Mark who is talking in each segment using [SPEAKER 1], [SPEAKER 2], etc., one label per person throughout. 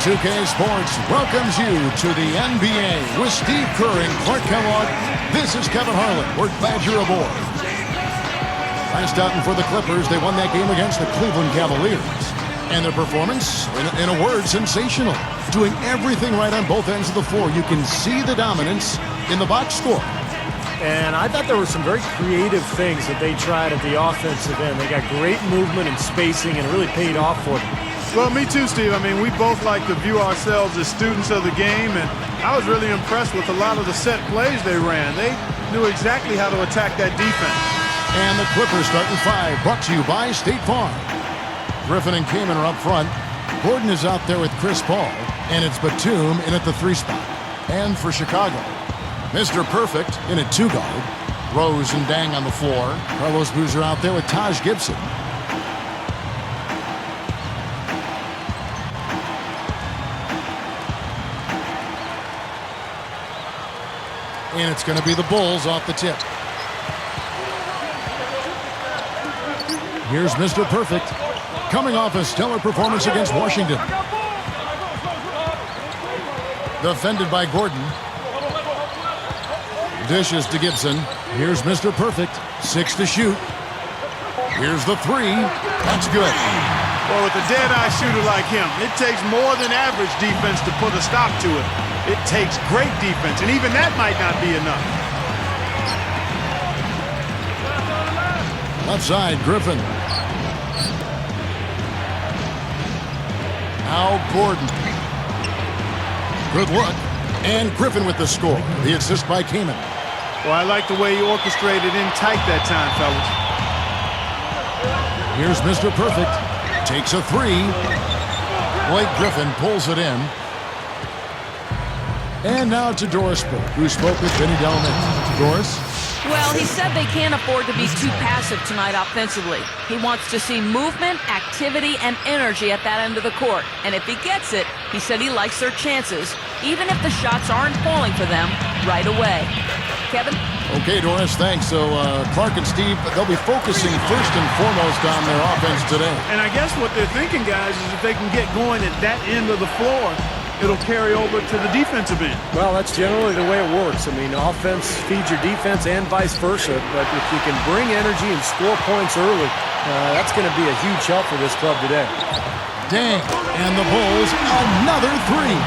[SPEAKER 1] 2K Sports welcomes you to the NBA with Steve Kerr and Clark Kellogg. This is Kevin Harlan. We're glad you're aboard. Last outing for the Clippers, they won that game against the Cleveland Cavaliers. And their performance, in a word, sensational. Doing everything right on both ends of the floor. You can see the dominance in the box score.
[SPEAKER 2] And I thought there were some very creative things that they tried at the offensive end. They got great movement and spacing, and it really paid off for them.
[SPEAKER 3] Well, me too, Steve. I mean, we both like to view ourselves as students of the game, and I was really impressed with a lot of the set plays they ran. They knew exactly how to attack that defense.
[SPEAKER 1] And the Clippers starting five, brought to you by State Farm. Griffin and Kaman are up front. Gordon is out there with Chris Paul, and it's Batum in at the 3 spot. And for Chicago, Mr. Perfect in at 2 guard. Rose and Dang on the floor. Carlos Boozer out there with Taj Gibson. And it's going to be the Bulls off the tip. Here's Mr. Perfect, coming off a stellar performance against Washington. Defended by Gordon. Dishes to Gibson. Here's Mr. Perfect, 6 to shoot. Here's the 3. That's good.
[SPEAKER 3] Well, with a dead-eye shooter like him, it takes more than average defense to put a stop to it. It takes great defense, and even that might not be enough.
[SPEAKER 1] Left side, Griffin. Now Gordon. Good look. And Griffin with the score. The assist by Kaman.
[SPEAKER 3] Well, I like the way he orchestrated in tight that time, fellas.
[SPEAKER 1] Here's Mr. Perfect. Takes a 3. Blake Griffin pulls it in. And now to Doris Spoke, who spoke with Vinny Delman. Doris?
[SPEAKER 4] Well, he said they can't afford to be too passive tonight offensively. He wants to see movement, activity, and energy at that end of the court. And if he gets it, he said he likes their chances, even if the shots aren't falling for them right away. Kevin?
[SPEAKER 1] Okay, Doris, thanks. So Clark and Steve, they'll be focusing first and foremost on their offense today.
[SPEAKER 3] And I guess what they're thinking, guys, is if they can get going at that end of the floor, it'll carry over to the defensive end.
[SPEAKER 2] Well, that's generally the way it works. I mean, offense feeds your defense and vice versa. But if you can bring energy and score points early, that's going to be a huge help for this club today.
[SPEAKER 1] Dang, and the Bulls, another 3.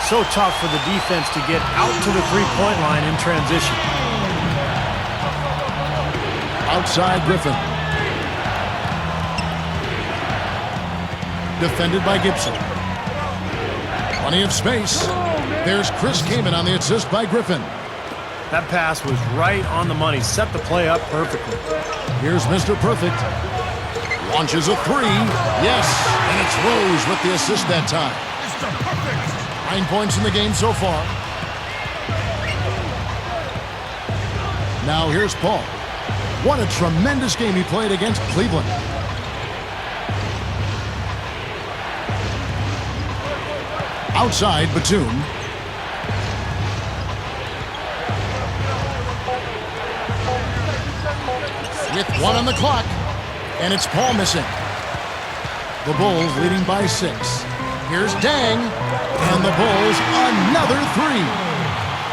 [SPEAKER 2] So tough for the defense to get out to the three-point line in transition.
[SPEAKER 1] Outside Griffin. Defended by Gibson. Plenty of space. There's Chris Kaman on the assist by Griffin.
[SPEAKER 2] That pass was right on the money. Set the play up perfectly.
[SPEAKER 1] Here's Mr. Perfect. Launches a 3. Yes, and it's Rose with the assist that time. 9 points in the game so far. Now here's Paul. What a tremendous game he played against Cleveland. Outside, Batum. With 1 on the clock, and it's Paul missing. The Bulls leading by 6. Here's Dang, and the Bulls another 3.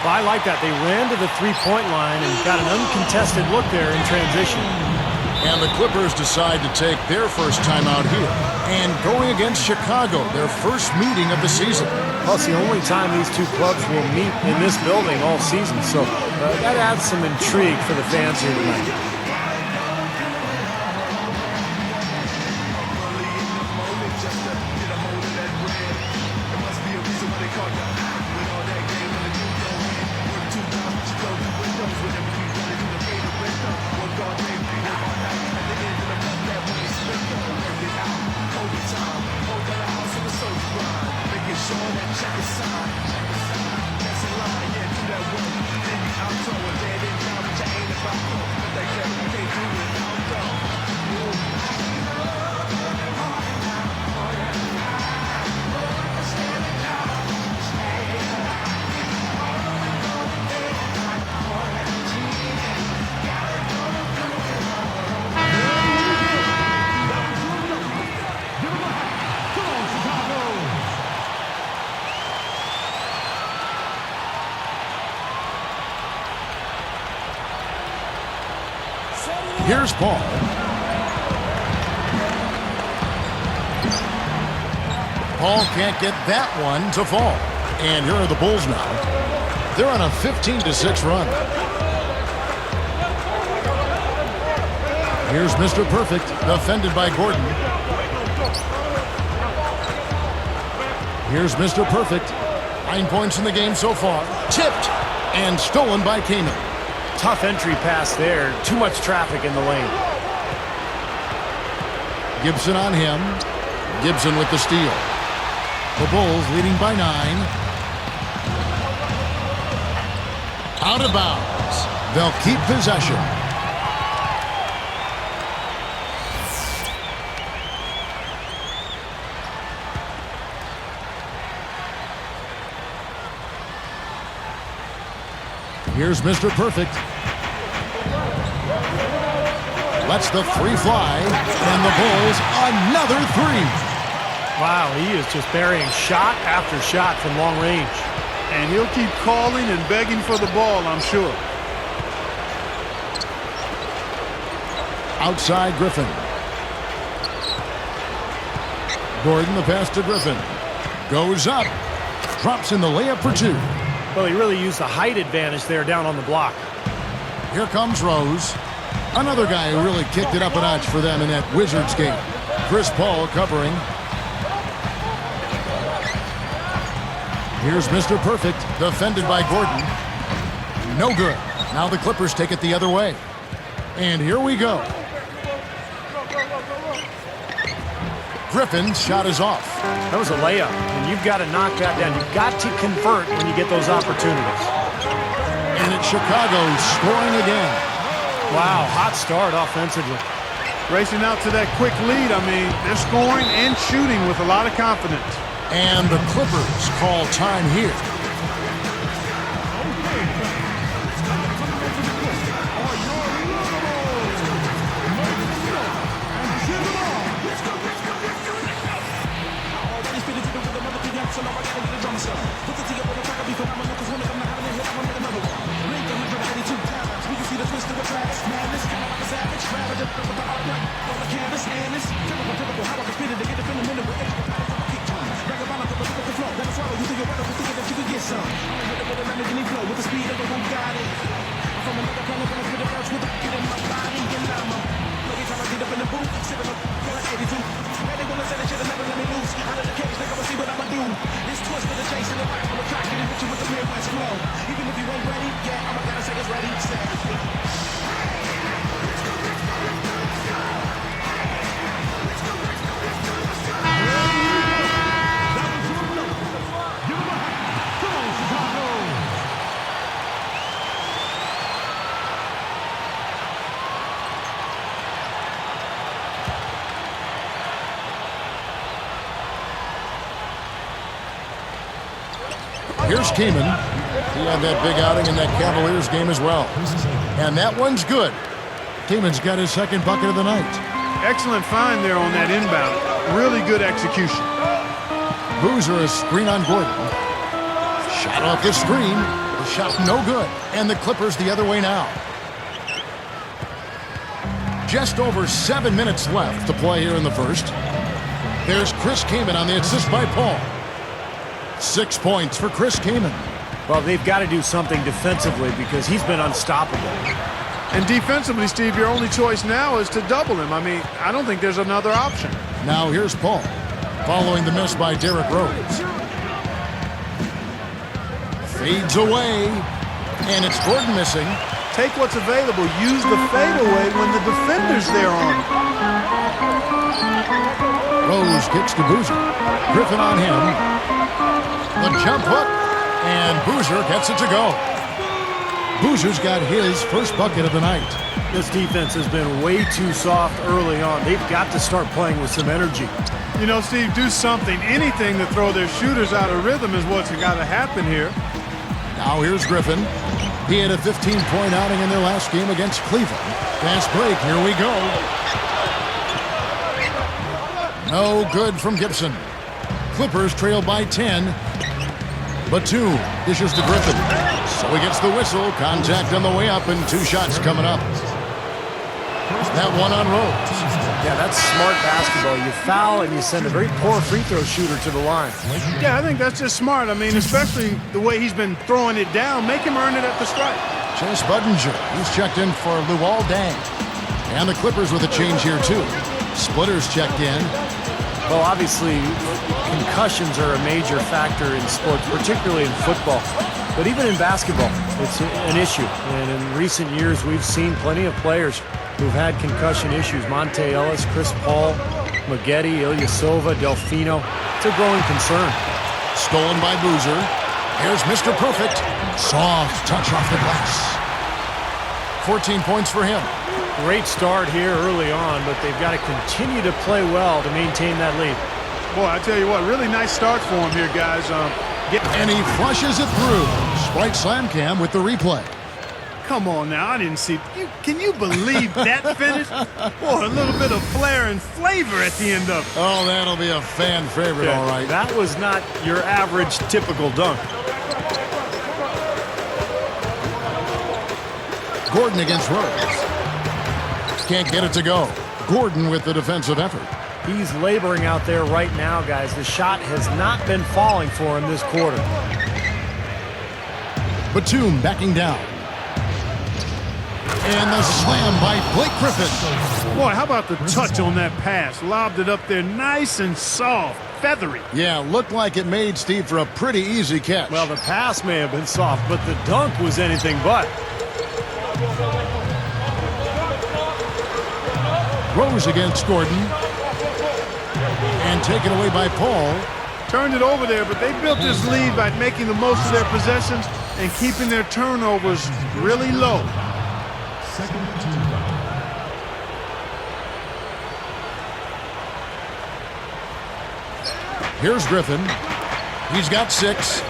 [SPEAKER 2] Well, I like that. They ran to the three-point line and got an uncontested look there in transition.
[SPEAKER 1] And the Clippers decide to take their first time out here. And going against Chicago, their first meeting of the season.
[SPEAKER 2] Well, it's the only time these two clubs will meet in this building all season. So that adds some intrigue for the fans here tonight.
[SPEAKER 1] Here's Paul. Paul can't get that one to fall. And here are the Bulls now. They're on a 15-6 run. Here's Mr. Perfect, defended by Gordon. Here's Mr. Perfect. 9 points in the game so far. Tipped and stolen by Kamen.
[SPEAKER 2] Tough entry pass there. Too much traffic in the lane.
[SPEAKER 1] Gibson on him. Gibson with the steal. The Bulls leading by 9. Out of bounds. They'll keep possession. Here's Mr. Perfect. Lets the three fly. And the Bulls another three.
[SPEAKER 2] Wow, he is just burying shot after shot from long range.
[SPEAKER 3] And he'll keep calling and begging for the ball, I'm sure.
[SPEAKER 1] Outside Griffin. Gordon, the pass to Griffin. Goes up. Drops in the layup for 2.
[SPEAKER 2] Well, he really used the height advantage there down on the block.
[SPEAKER 1] Here comes Rose. Another guy who really kicked it up a notch for them in that Wizards game. Chris Paul covering. Here's Mr. Perfect, defended by Gordon. No good. Now the Clippers take it the other way. And here we go. Griffin's shot is off.
[SPEAKER 2] That was a layup, and you've got to knock that down. You've got to convert when you get those opportunities.
[SPEAKER 1] And it's Chicago scoring again.
[SPEAKER 2] Wow, hot start offensively.
[SPEAKER 3] Racing out to that quick lead. I mean, they're scoring and shooting with a lot of confidence.
[SPEAKER 1] And the Clippers call time here. Here's Kamen. He had that big outing in that Cavaliers game as well. And that one's good. Kamen's got his second bucket of the night.
[SPEAKER 3] Excellent find there on that inbound. Really good execution.
[SPEAKER 1] Boozer a screen on Gordon. Shot off the screen. The shot no good. And the Clippers the other way now. Just over 7 minutes left to play here in the first. There's Chris Kamen on the assist by Paul. 6 points for Chris Kamen.
[SPEAKER 2] Well, they've got to do something defensively because he's been unstoppable.
[SPEAKER 3] And defensively, Steve, your only choice now is to double him. I mean, I don't think there's another option.
[SPEAKER 1] Now here's Paul, following the miss by Derrick Rose. Fades away, and it's Gordon missing.
[SPEAKER 3] Take what's available. Use the fadeaway when the defender's there on him.
[SPEAKER 1] Rose kicks to Boozer. Griffin on him. The jump hook, and Boozer gets it to go. Boozer's got his first bucket of the night.
[SPEAKER 2] This defense has been way too soft early on. They've got to start playing with some energy.
[SPEAKER 3] You know, Steve, do something, anything to throw their shooters out of rhythm is what's got to happen here.
[SPEAKER 1] Now here's Griffin. He had a 15-point outing in their last game against Cleveland. Fast break, here we go. No good from Gibson. Clippers trail by 10. Batum dishes to Griffin. So he gets the whistle. Contact on the way up and 2 shots coming up. That one on Rose.
[SPEAKER 2] Yeah, that's smart basketball. You foul and you send a very poor free throw shooter to the line.
[SPEAKER 3] Yeah, I think that's just smart. I mean, especially the way he's been throwing it down. Make him earn it at the stripe.
[SPEAKER 1] Chase Budinger, he's checked in for Luol Deng. And the Clippers with a change here, too. Splitters checked in.
[SPEAKER 2] Well, obviously, concussions are a major factor in sports, particularly in football. But even in basketball, it's an issue. And in recent years, we've seen plenty of players who've had concussion issues. Monte Ellis, Chris Paul, Maggette, Ilyasova, Delfino. It's a growing concern.
[SPEAKER 1] Stolen by Boozer. Here's Mr. Perfect. Soft touch off the glass. 14 points for him.
[SPEAKER 2] Great start here early on, but they've got to continue to play well to maintain that lead.
[SPEAKER 3] Boy, I tell you what, really nice start for him here, guys.
[SPEAKER 1] And he flushes it through. Sprite Slam Cam with the replay.
[SPEAKER 3] Come on now, I didn't see. Can you believe that finish? Boy, a little bit of flair and flavor at the end of it.
[SPEAKER 1] Oh, that'll be a fan favorite, all right.
[SPEAKER 2] That was not your average typical dunk.
[SPEAKER 1] Gordon against Rose. Can't get it to go. Gordon with the defensive effort.
[SPEAKER 2] He's laboring out there right now, guys. The shot has not been falling for him this quarter.
[SPEAKER 1] Batum backing down. And the slam by Blake Griffin.
[SPEAKER 3] Boy, how about the touch on that pass? Lobbed it up there nice and soft, feathery.
[SPEAKER 1] Yeah, looked like it made Steve for a pretty easy catch.
[SPEAKER 2] Well, the pass may have been soft, but the dunk was anything but.
[SPEAKER 1] Rose against Gordon. And taken away by Paul.
[SPEAKER 3] Turned it over there, but they built this lead by making the most of their possessions and keeping their turnovers really low.
[SPEAKER 1] Here's Griffin. He's got 6.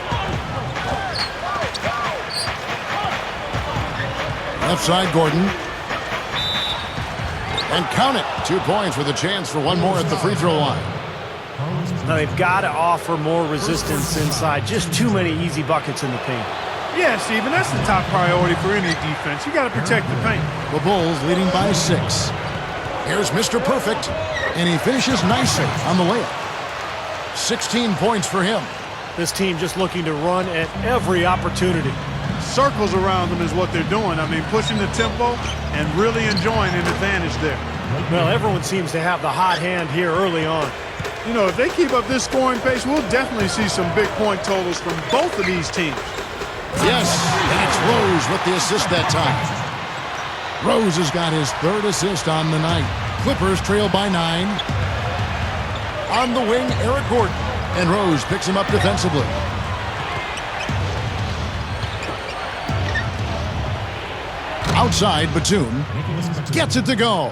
[SPEAKER 1] Left side, Gordon. And count it. 2 points with a chance for one more at the free throw line.
[SPEAKER 2] Now they've got to offer more resistance inside. Just too many easy buckets in the paint.
[SPEAKER 3] Yeah, Steve, and that's the top priority for any defense. You got to protect the paint.
[SPEAKER 1] The Bulls leading by 6. Here's Mr. Perfect. And he finishes nicely on the layup. 16 points for him.
[SPEAKER 2] This team just looking to run at every opportunity.
[SPEAKER 3] Circles around them is what they're doing. I mean, pushing the tempo and really enjoying an advantage there.
[SPEAKER 2] Well, everyone seems to have the hot hand here early on.
[SPEAKER 3] You know, if they keep up this scoring pace, we'll definitely see some big point totals from both of these teams.
[SPEAKER 1] Yes, that's Rose with the assist that time. Rose has got his 3rd assist on the night. Clippers trail by 9. On the wing, Eric Gordon. And Rose picks him up defensively. Outside, Batum gets it to go.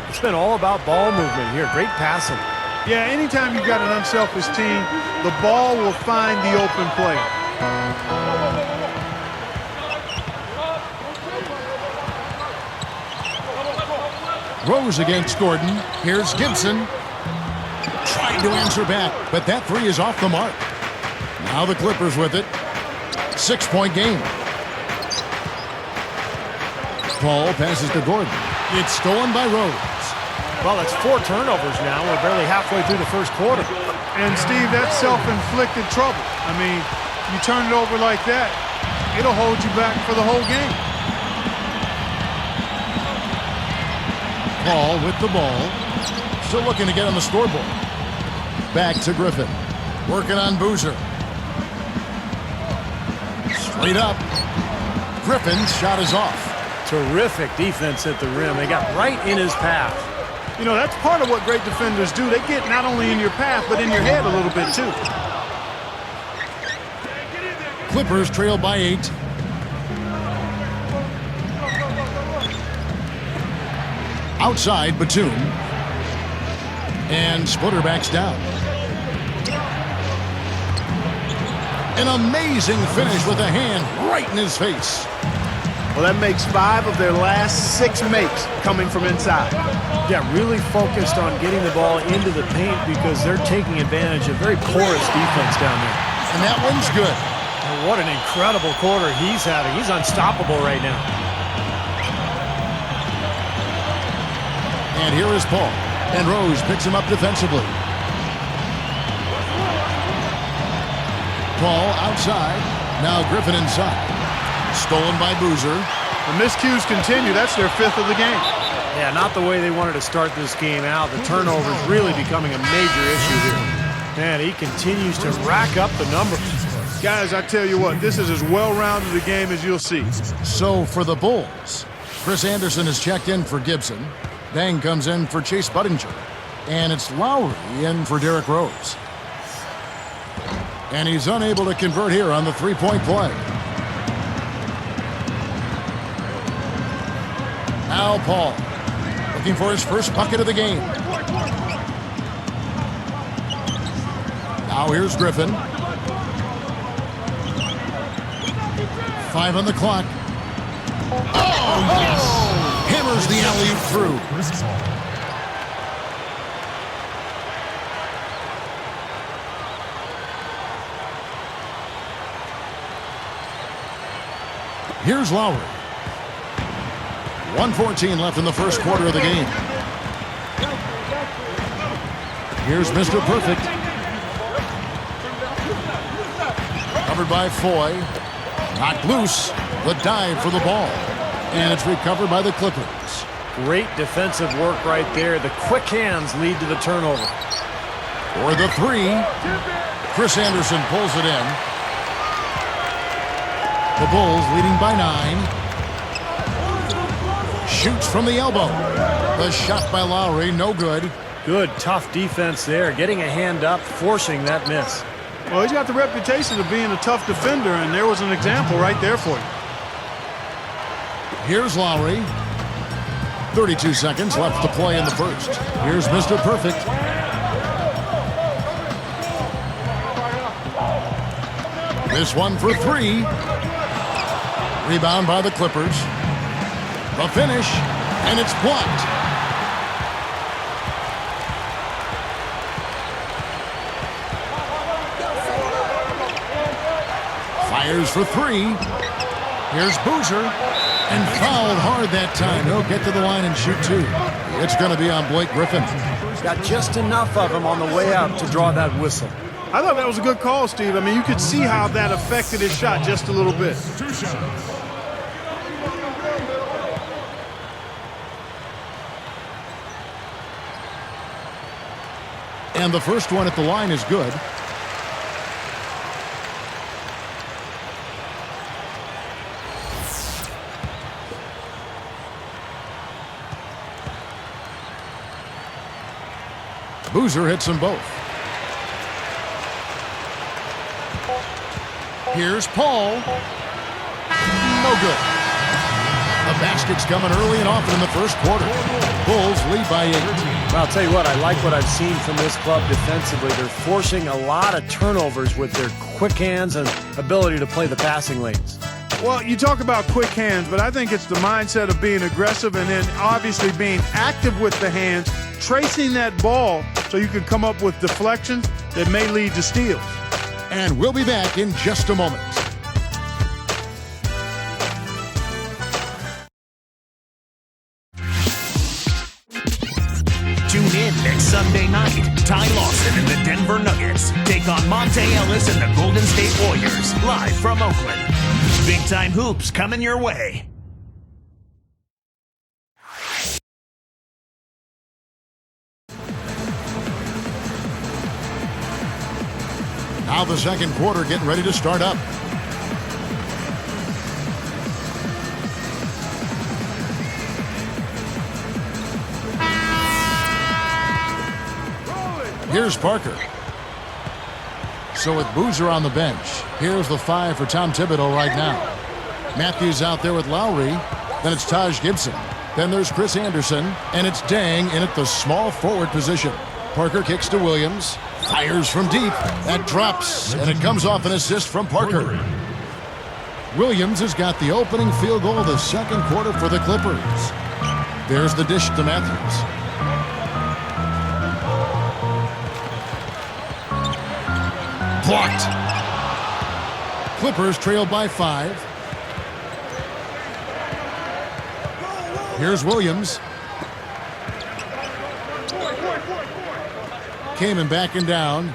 [SPEAKER 2] It's been all about ball movement here. Great passing.
[SPEAKER 3] Yeah, anytime you've got an unselfish team, the ball will find the open player.
[SPEAKER 1] Rose against Gordon. Here's Gibson. Trying to answer back, but that 3 is off the mark. Now the Clippers with it. 6-point game. Paul passes to Gordon. It's stolen by Rose.
[SPEAKER 2] Well, it's 4 turnovers now. We're barely halfway through the first quarter.
[SPEAKER 3] And, Steve, that's self-inflicted trouble. I mean, you turn it over like that, it'll hold you back for the whole game.
[SPEAKER 1] Paul with the ball. Still looking to get on the scoreboard. Back to Griffin. Working on Boozer. Straight up. Griffin's shot is off.
[SPEAKER 2] Terrific defense at the rim. They got right in his path.
[SPEAKER 3] You know, that's part of what great defenders do. They get not only in your path, but in your head a little bit, too.
[SPEAKER 1] Clippers trail by 8. Outside, Batum. And Splitter backs down. An amazing finish with a hand right in his face.
[SPEAKER 3] Well, that makes 5 of their last 6 makes coming from inside.
[SPEAKER 2] Yeah, really focused on getting the ball into the paint because they're taking advantage of very porous defense down there.
[SPEAKER 1] And that one's good.
[SPEAKER 2] And what an incredible quarter he's having. He's unstoppable right now.
[SPEAKER 1] And here is Paul. And Rose picks him up defensively. Paul outside. Now Griffin inside. Stolen by Boozer.
[SPEAKER 3] The miscues continue. That's their 5th of the game.
[SPEAKER 2] Yeah, not the way they wanted to start this game out. The turnover is really becoming a major issue here. Man, he continues to rack up the numbers.
[SPEAKER 3] Guys, I tell you what, this is as well-rounded a game as you'll see.
[SPEAKER 1] So for the Bulls, Chris Anderson is checked in for Gibson. Bang comes in for Chase Budinger. And it's Lowry in for Derrick Rose. And he's unable to convert here on the three-point play. Now Paul, looking for his first bucket of the game. Now here's Griffin. 5 on the clock. Oh, yes! Hammers the alley-oop through. Here's Lowry. 1:14 left in the first quarter of the game. Here's Mr. Perfect. Covered by Foy. Knocked loose. The dive for the ball. And it's recovered by the Clippers.
[SPEAKER 2] Great defensive work right there. The quick hands lead to the turnover.
[SPEAKER 1] For the three, Chris Anderson pulls it in. The Bulls leading by 9. Shoots from the elbow. The shot by Lowry, no good.
[SPEAKER 2] Good, tough defense there. Getting a hand up, forcing that miss.
[SPEAKER 3] Well, he's got the reputation of being a tough defender, and there was an example right there for you.
[SPEAKER 1] Here's Lowry. 32 seconds left to play in the first. Here's Mr. Perfect. This one for 3. Rebound by the Clippers. The finish, and it's blocked. Fires for 3. Here's Boozer. And fouled hard that time. He'll get to the line and shoot 2. It's going to be on Blake Griffin.
[SPEAKER 2] Got just enough of him on the way out to draw that whistle.
[SPEAKER 3] I thought that was a good call, Steve. I mean, you could see how that affected his shot just a little bit.
[SPEAKER 1] And the first one at the line is good. Boozer hits them both. Here's Paul. No good. The basket's coming early and often in the first quarter. Bulls lead by 8.
[SPEAKER 2] Well, I'll tell you what, I like what I've seen from this club defensively. They're forcing a lot of turnovers with their quick hands and ability to play the passing lanes.
[SPEAKER 3] Well, you talk about quick hands, but I think it's the mindset of being aggressive and then obviously being active with the hands, tracing that ball so you can come up with deflections that may lead to steals.
[SPEAKER 1] And we'll be back in just a moment.
[SPEAKER 5] Tune in next Sunday night. Ty Lawson and the Denver Nuggets take on Monte Ellis and the Golden State Warriors, live from Oakland. Big time hoops coming your way.
[SPEAKER 1] Now the second quarter getting ready to start up. Here's Parker. So with Boozer on the bench, here's the 5 for Tom Thibodeau right now. Matthews out there with Lowry. Then it's Taj Gibson. Then there's Chris Anderson. And it's Dang in at the small forward position. Parker kicks to Williams. Fires from deep. That drops. And it comes off an assist from Parker. Williams has got the opening field goal of the second quarter for the Clippers. There's the dish to Matthews. Blocked. Clippers trail by 5. Here's Williams. Kamen backing down.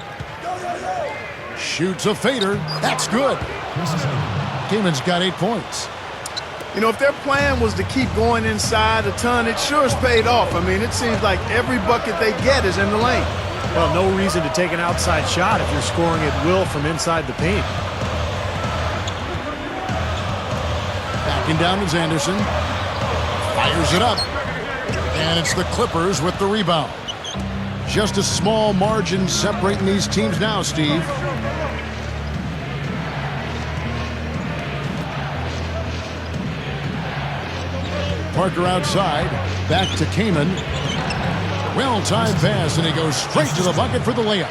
[SPEAKER 1] Shoots a fader. That's good. Kamen's got 8 points.
[SPEAKER 3] You know, if their plan was to keep going inside a ton, it sure has paid off. I mean, it seems like every bucket they get is in the lane.
[SPEAKER 2] Well, no reason to take an outside shot if you're scoring at will from inside the paint.
[SPEAKER 1] Backing down is Anderson. Fires it up. And it's the Clippers with the rebound. Just a small margin separating these teams now, Steve. Parker outside. Back to Kamen. Well-timed pass, and he goes straight to the bucket for the layup.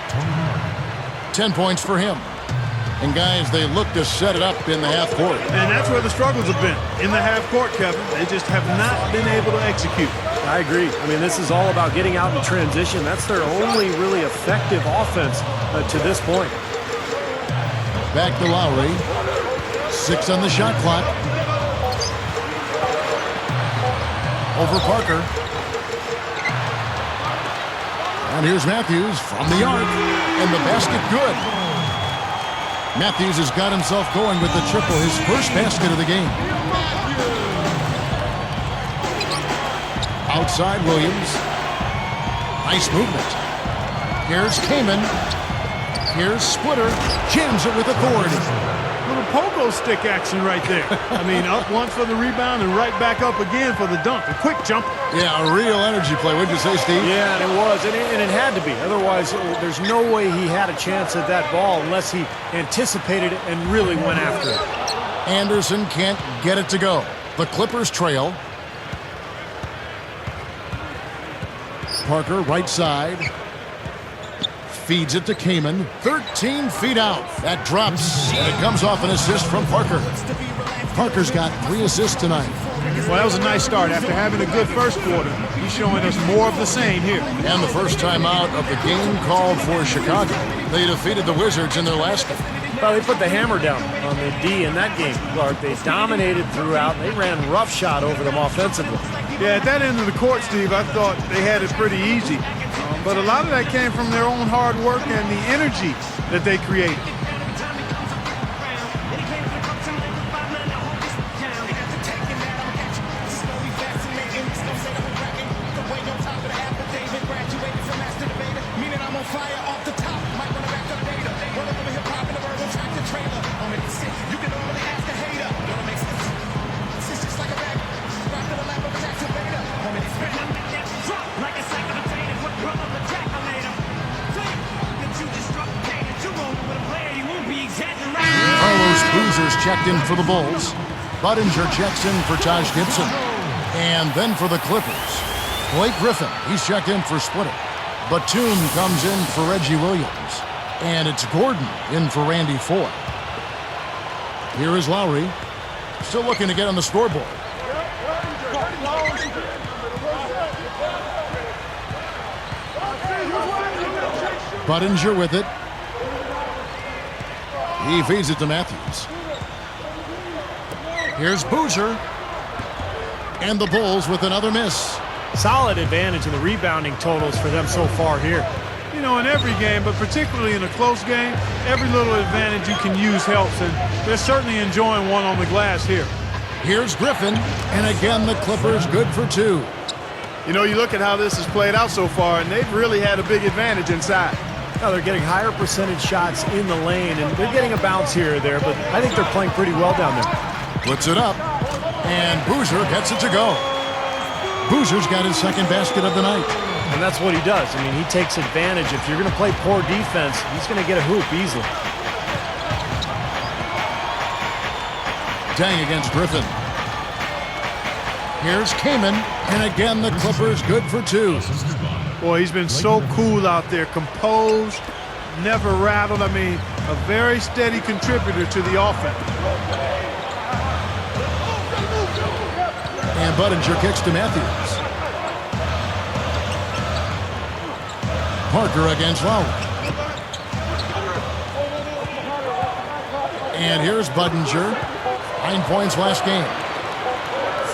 [SPEAKER 1] 10 points for him. And, guys, they look to set it up in the half court.
[SPEAKER 3] And that's where the struggles have been, in the half court, Kevin. They just have not been able to execute.
[SPEAKER 2] I agree. I mean, this is all about getting out in transition. That's their only really effective offense to this point.
[SPEAKER 1] Back to Lowry. 6 on the shot clock. Over Parker. And here's Matthews from the arc. And the basket good. Matthews has got himself going with the triple, his first basket of the game. Outside Williams. Nice movement. Here's Kamen. Here's Splitter. Jams it with authority.
[SPEAKER 3] Little pogo stick action right there. I mean, up once for the rebound and right back up again for the dunk. A quick jump.
[SPEAKER 1] Yeah, a real energy play. What'd you say, Steve?
[SPEAKER 2] Yeah, and it was. And it had to be. Otherwise, there's no way he had a chance at that ball unless he anticipated it and really went after it.
[SPEAKER 1] Anderson can't get it to go. The Clippers trail. Parker, right side. Feeds it to Kamen. 13 feet out. That drops, and it comes off an assist from Parker. Parker's got 3 assists tonight.
[SPEAKER 3] Well, that was a nice start. After having a good first quarter, he's showing us more of the same here.
[SPEAKER 1] And the first time out of the game called for Chicago. They defeated the Wizards in their last game.
[SPEAKER 2] Well, they put the hammer down on the D in that game, Clark. They dominated throughout. They ran roughshod over them offensively.
[SPEAKER 3] Yeah, at that end of the court, Steve, I thought they had it pretty easy. But a lot of that came from their own hard work and the energy that they created.
[SPEAKER 1] Checked in for the Bulls. Budinger checks in for Taj Gibson. And then for the Clippers, Blake Griffin. He's checked in for Splitter. Batum comes in for Reggie Williams. And it's Gordon in for Randy Foy. Here is Lowry. Still looking to get on the scoreboard. Budinger with it. He feeds it to Matthews. Here's Boozer. And the Bulls with another miss.
[SPEAKER 2] Solid advantage in the rebounding totals for them so far here.
[SPEAKER 3] You know, in every game, but particularly in a close game, every little advantage you can use helps, and they're certainly enjoying one on the glass here.
[SPEAKER 1] Here's Griffin, and again the Clippers good for 2.
[SPEAKER 3] You know, you look at how this has played out so far, and they've really had a big advantage inside.
[SPEAKER 2] Now they're getting higher percentage shots in the lane, and they're getting a bounce here or there, but I think they're playing pretty well down there.
[SPEAKER 1] Puts it up, and Boozer gets it to go. Boozer's got his second basket of the night.
[SPEAKER 2] And that's what he does. I mean, he takes advantage. If you're going to play poor defense, he's going to get a hoop easily.
[SPEAKER 1] Dang against Griffin. Here's Kamen, and again the Clippers good for 2.
[SPEAKER 3] Boy, he's been so cool out there, composed, never rattled. I mean, a very steady contributor to the offense.
[SPEAKER 1] And Budinger kicks to Matthews. Parker against Lowry. And here's Budinger. 9 points last game.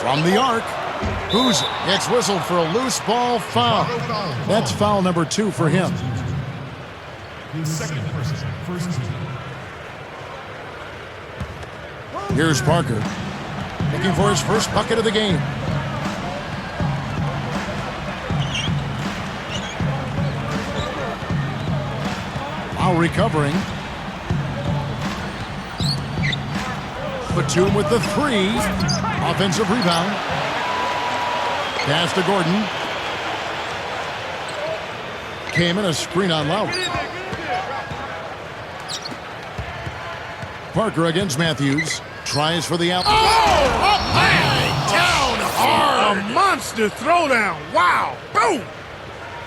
[SPEAKER 1] From the arc, Boozer gets whistled for a loose ball foul. That's foul number 2 for him.
[SPEAKER 6] Second person, first team.
[SPEAKER 1] Here's Parker, looking for his first bucket of the game. Now recovering. Batum with the three. Offensive rebound. Pass to Gordon. Came in a screen on Lowry. Parker against Matthews. Tries for the out.
[SPEAKER 3] Oh, up high, down hard. A monster throwdown. Wow. Boom.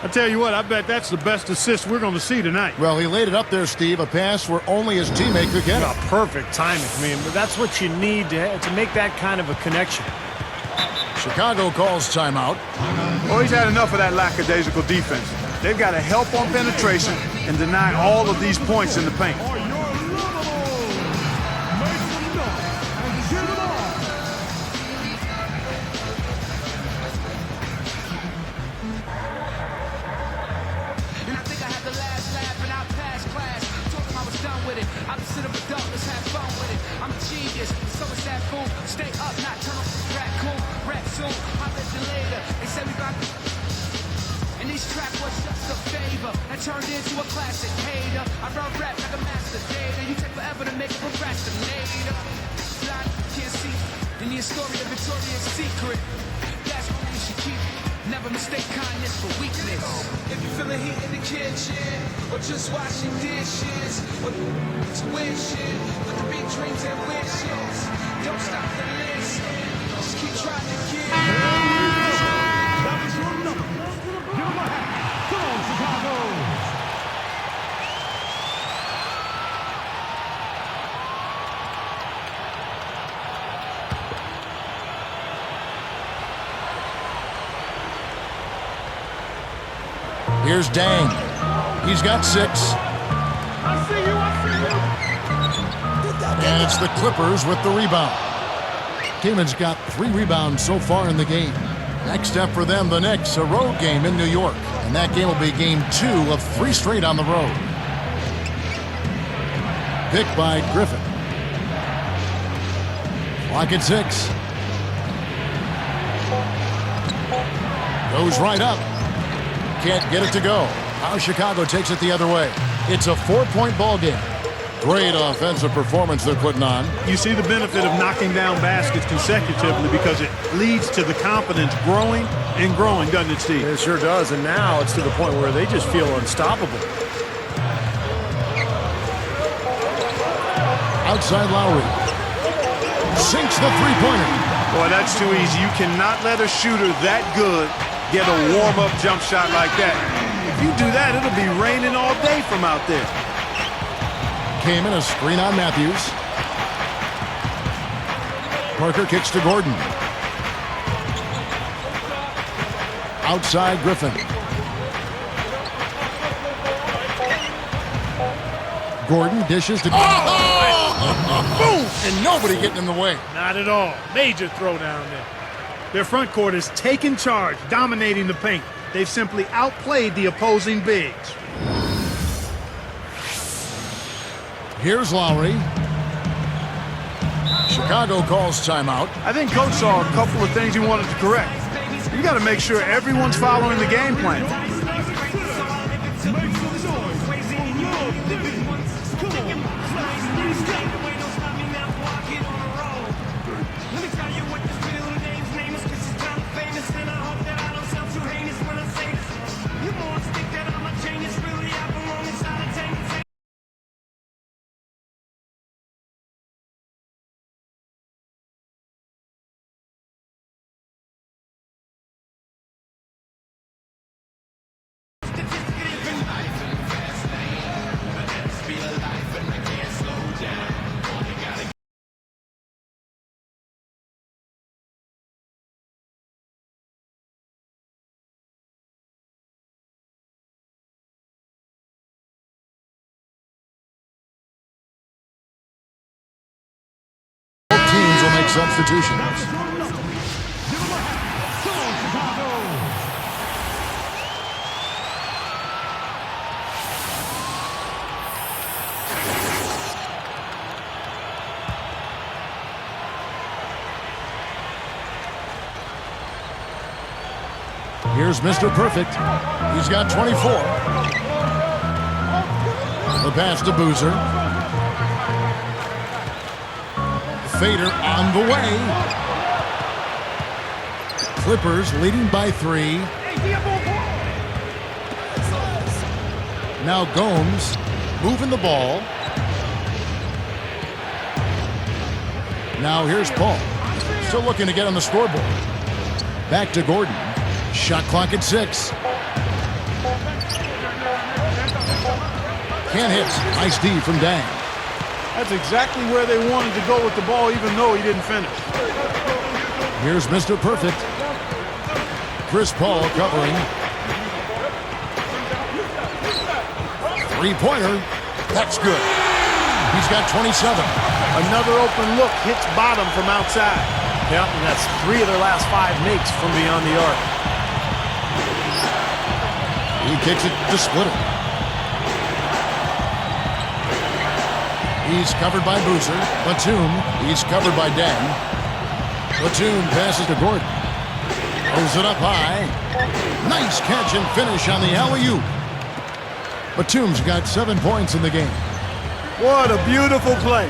[SPEAKER 3] I tell you what, I bet that's the best assist we're going to see tonight.
[SPEAKER 1] Well, he laid it up there, Steve. A pass where only his teammate could get it.
[SPEAKER 2] Perfect timing. I mean, that's what you need to make that kind of a connection.
[SPEAKER 1] Chicago calls timeout.
[SPEAKER 3] Oh, he's had enough of that lackadaisical defense. They've got to help on penetration and deny all of these points in the paint.
[SPEAKER 7] Stay up, not turn off the track, cool, rap soon, I'll let you later. They say we got and this track was just a favor that turned into a classic hater. I run rap like a master data. You take forever to make a procrastinator. Blind, can't see, you need a story of Victoria's Secret. That's what you should keep. Never mistake kindness for weakness. If you feel the heat in the kitchen, or just washing dishes, or tuition, with the big dreams and wishes. Don't stop the list. Just keep trying to get.
[SPEAKER 6] That was your number. Give him a hat. Come on, Chicago.
[SPEAKER 1] Here's Dang. He's got 6.
[SPEAKER 6] I see you.
[SPEAKER 1] And it's the Clippers with the rebound. Timon's got 3 rebounds so far in the game. Next step for them, the Knicks, a road game in New York. And that game will be game 2 of 3 straight on the road. Picked by Griffin. Clock at 6. Goes right up. Can't get it to go. Now Chicago takes it the other way. It's a 4-point ball game. Great offensive performance they're putting on.
[SPEAKER 3] You see the benefit of knocking down baskets consecutively because it leads to the confidence growing and growing, doesn't it, Steve?
[SPEAKER 2] It sure does, and now it's to the point where they just feel unstoppable.
[SPEAKER 1] Outside Lowry. Sinks the three-pointer.
[SPEAKER 3] Boy, that's too easy. You cannot let a shooter that good get a warm-up jump shot like that. If you do that, it'll be raining all day from out there.
[SPEAKER 1] Came in a screen on Matthews. Parker kicks to Gordon. Outside Griffin. Gordon dishes to... Oh! Boom! And nobody getting in the way.
[SPEAKER 3] Not at all. Major throwdown there. Their front court is taking charge, dominating the paint. They've simply outplayed the opposing bigs.
[SPEAKER 1] Here's Lowry. Chicago calls timeout.
[SPEAKER 3] I think Coach saw a couple of things he wanted to correct. You got to make sure everyone's following the game plan.
[SPEAKER 1] Teams will make substitutions. Here's Mr. Perfect. He's got 24. The pass to Boozer. Fader on the way. Clippers leading by 3. Now Gomes moving the ball. Now here's Paul. Still looking to get on the scoreboard. Back to Gordon. Shot clock at 6. Can't hit. Nice D from Dang.
[SPEAKER 3] That's exactly where they wanted to go with the ball, even though he didn't finish.
[SPEAKER 1] Here's Mr. Perfect. Chris Paul covering. Three-pointer. That's good. He's got 27.
[SPEAKER 3] Another open look hits bottom from outside.
[SPEAKER 2] Yeah, and that's 3 of their last 5 makes from beyond the arc.
[SPEAKER 1] He kicks it to Splitter. He's covered by Boozer. Batum. He's covered by Dang. Batum passes to Gordon. Throws it up high. Nice catch and finish on the alley-oop. Batum's got 7 points in the game.
[SPEAKER 3] What a beautiful play.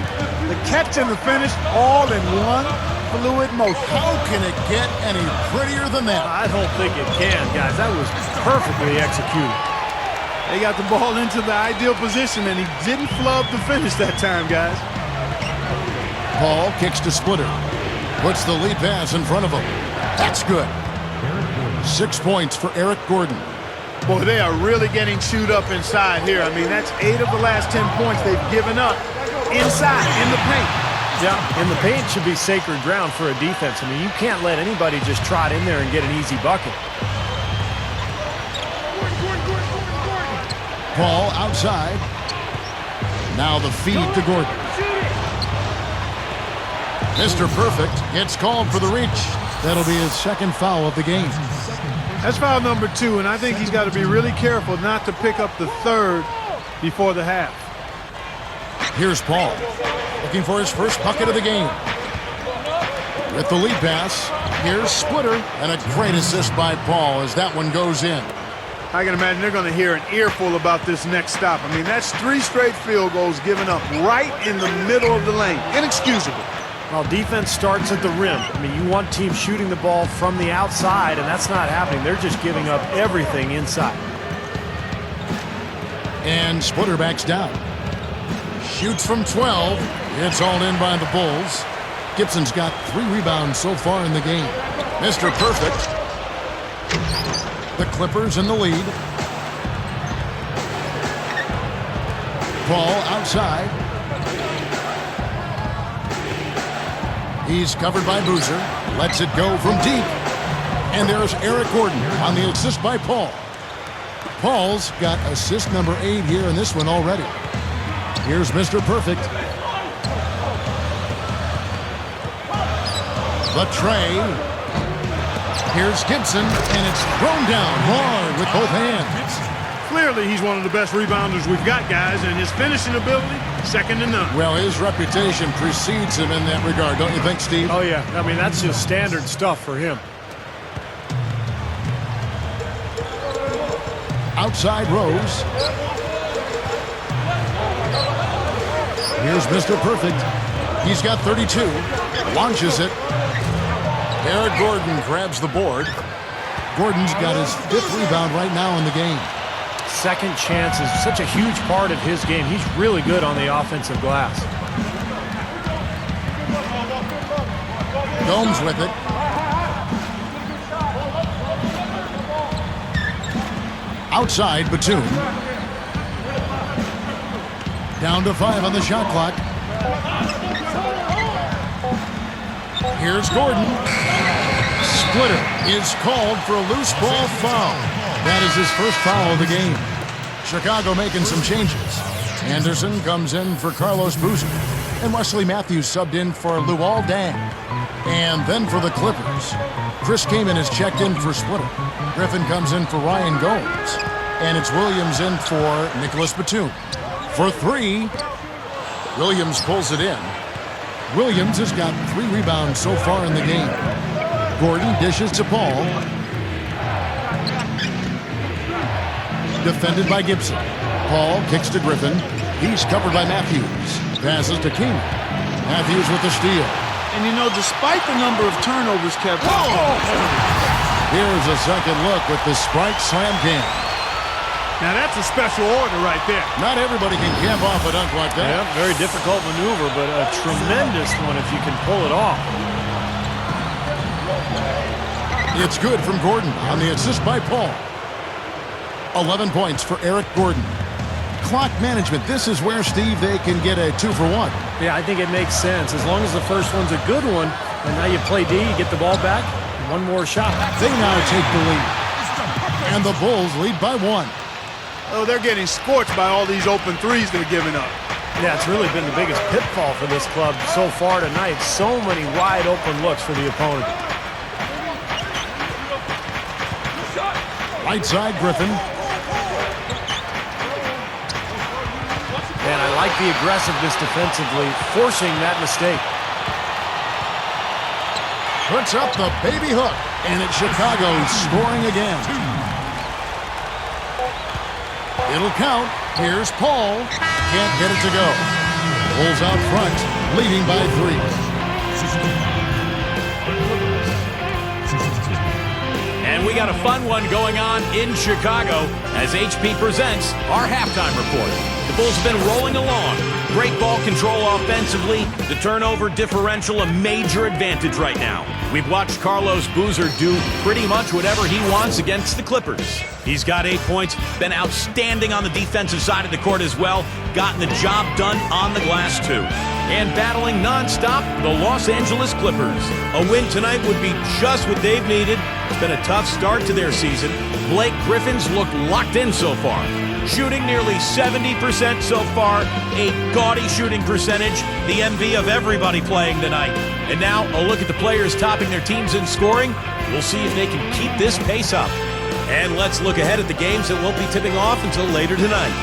[SPEAKER 3] The catch and the finish all in one fluid motion.
[SPEAKER 1] How can it get any prettier than that?
[SPEAKER 2] I don't think it can, guys. That was perfectly executed.
[SPEAKER 3] They got the ball into the ideal position, and he didn't flub the finish that time, guys.
[SPEAKER 1] Paul kicks to Splitter. Puts the lead pass in front of him. That's good. 6 points for Eric Gordon.
[SPEAKER 3] Boy, they are really getting chewed up inside here. I mean, that's 8 of the last 10 points they've given up inside, in the paint.
[SPEAKER 2] Yeah, and the paint should be sacred ground for a defense. I mean, you can't let anybody just trot in there and get an easy bucket.
[SPEAKER 1] Paul outside. Now the feed to Gordon. Mr. Perfect gets called for the reach. That'll be his second foul of the game.
[SPEAKER 3] That's foul number 2, and I think he's got to be really careful not to pick up the third before the half.
[SPEAKER 1] Here's Paul, looking for his first bucket of the game. With the lead pass, here's Splitter, and a great assist by Paul as that one goes in.
[SPEAKER 3] I can imagine they're going to hear an earful about this next stop. I mean, that's 3 straight field goals given up right in the middle of the lane. Inexcusable.
[SPEAKER 2] Well, defense starts at the rim. I mean, you want teams shooting the ball from the outside, and that's not happening. They're just giving up everything inside.
[SPEAKER 1] And Splitter backs down. Shoots from 12. It's all in by the Bulls. Gibson's got 3 rebounds so far in the game. Mr. Perfect. The Clippers in the lead. Paul outside. He's covered by Boozer. Lets it go from deep. And there's Eric Gordon on the assist by Paul. Paul's got assist number 8 here in this one already. Here's Mr. Perfect. The tray. Here's Gibson, and it's thrown down hard with both hands.
[SPEAKER 3] Clearly, he's one of the best rebounders we've got, guys, and his finishing ability, second to none.
[SPEAKER 1] Well, his reputation precedes him in that regard, don't you think, Steve?
[SPEAKER 2] Oh, yeah. I mean, that's just standard stuff for him.
[SPEAKER 1] Outside Rose. Here's Mr. Perfect. He's got 32. Launches it. Eric Gordon grabs the board. Gordon's got his 5th rebound right now in the game.
[SPEAKER 2] Second chance is such a huge part of his game. He's really good on the offensive glass.
[SPEAKER 1] Gomes with it. Outside, Batum. Down to 5 on the shot clock. Here's Gordon. Splitter is called for a loose ball foul. That is his first foul of the game. Chicago making some changes. Anderson comes in for Carlos Boozer. And Wesley Matthews subbed in for Luol Deng. And then for the Clippers, Chris Kaman is checked in for Splitter. Griffin comes in for Ryan Gomes. And it's Williams in for Nicholas Batum. For 3, Williams pulls it in. Williams has got 3 rebounds so far in the game. Gordon dishes to Paul. defended by Gibson. Paul kicks to Griffin. He's covered by Matthews. Passes to King. Matthews with the steal.
[SPEAKER 3] And you know, despite the number of turnovers, Kevin.
[SPEAKER 1] Here's a second look with the Sprite Slam Cam.
[SPEAKER 3] Now that's a special order right there.
[SPEAKER 1] Not everybody can camp off a dunk like that.
[SPEAKER 2] Yeah, very difficult maneuver, but a tremendous one if you can pull it off.
[SPEAKER 1] It's good from Gordon on the assist by Paul. 11 points for Eric Gordon. Clock management. This is where, Steve, they can get a 2-for-1.
[SPEAKER 2] Yeah, I think it makes sense. As long as the first one's a good one, and now you play D, you get the ball back, one more shot.
[SPEAKER 1] They now take the lead. And the Bulls lead by 1.
[SPEAKER 3] Oh, they're getting scorched by all these open threes they're giving up.
[SPEAKER 2] Yeah, it's really been the biggest pitfall for this club so far tonight. So many wide open looks for the opponent.
[SPEAKER 1] Right side, Griffin.
[SPEAKER 2] And I like the aggressiveness defensively, forcing that mistake.
[SPEAKER 1] Puts up the baby hook. And it's Chicago scoring again. It'll count. Here's Paul. Can't get it to go. Bulls out front, leading by 3.
[SPEAKER 8] And we got a fun one going on in Chicago as HP presents our halftime report. The Bulls have been rolling along. Great ball control offensively. The turnover differential a major advantage right now. We've watched Carlos Boozer do pretty much whatever he wants against the Clippers. He's got 8 points, been outstanding on the defensive side of the court as well, gotten the job done on the glass too. And battling nonstop, the Los Angeles Clippers. A win tonight would be just what they've needed. It's been a tough start to their season. Blake Griffin's looked locked in so far. Shooting nearly 70% so far, a gaudy shooting percentage, the envy of everybody playing tonight. And now a look at the players topping their teams in scoring. We'll see if they can keep this pace up. And let's look ahead at the games that won't be tipping off until later tonight.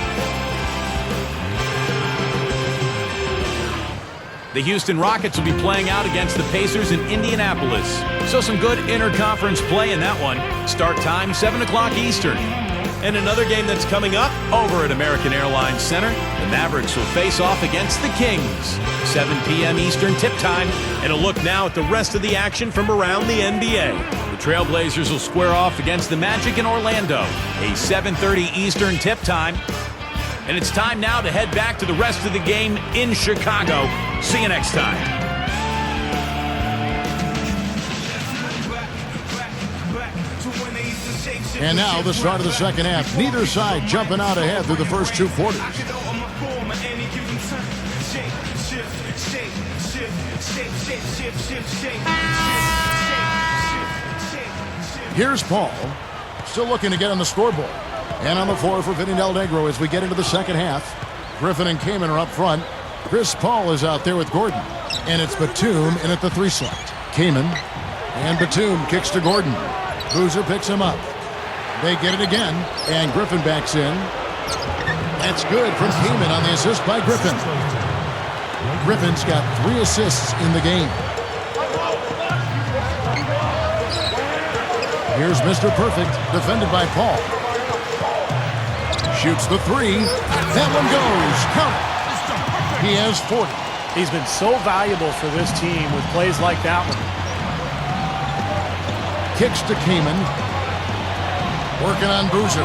[SPEAKER 8] The Houston Rockets will be playing out against the Pacers in Indianapolis. So some good interconference play in that one. Start time 7 o'clock Eastern. And another game that's coming up over at American Airlines Center. The Mavericks will face off against the Kings. 7 p.m. Eastern tip time. And a look now at the rest of the action from around the NBA. The Trailblazers will square off against the Magic in Orlando. A 7:30 Eastern tip time. And it's time now to head back to the rest of the game in Chicago. See you next time.
[SPEAKER 1] And now the start of the second half. Neither side jumping out ahead through the first 2 quarters. Here's Paul, still looking to get on the scoreboard. And on the floor for Vinny Del Negro as we get into the second half. Griffin and Kamen are up front. Chris Paul is out there with Gordon. And it's Batum in at the 3 slot. Kamen and Batum kicks to Gordon. Boozer picks him up. They get it again, and Griffin backs in. That's good from Kamen on the assist by Griffin. Griffin's got 3 assists in the game. Here's Mr. Perfect, defended by Paul. Shoots the 3. That one goes. Count it. He has 40.
[SPEAKER 2] He's been so valuable for this team with plays like that one.
[SPEAKER 1] Kicks to Kamen. Working on Boozer.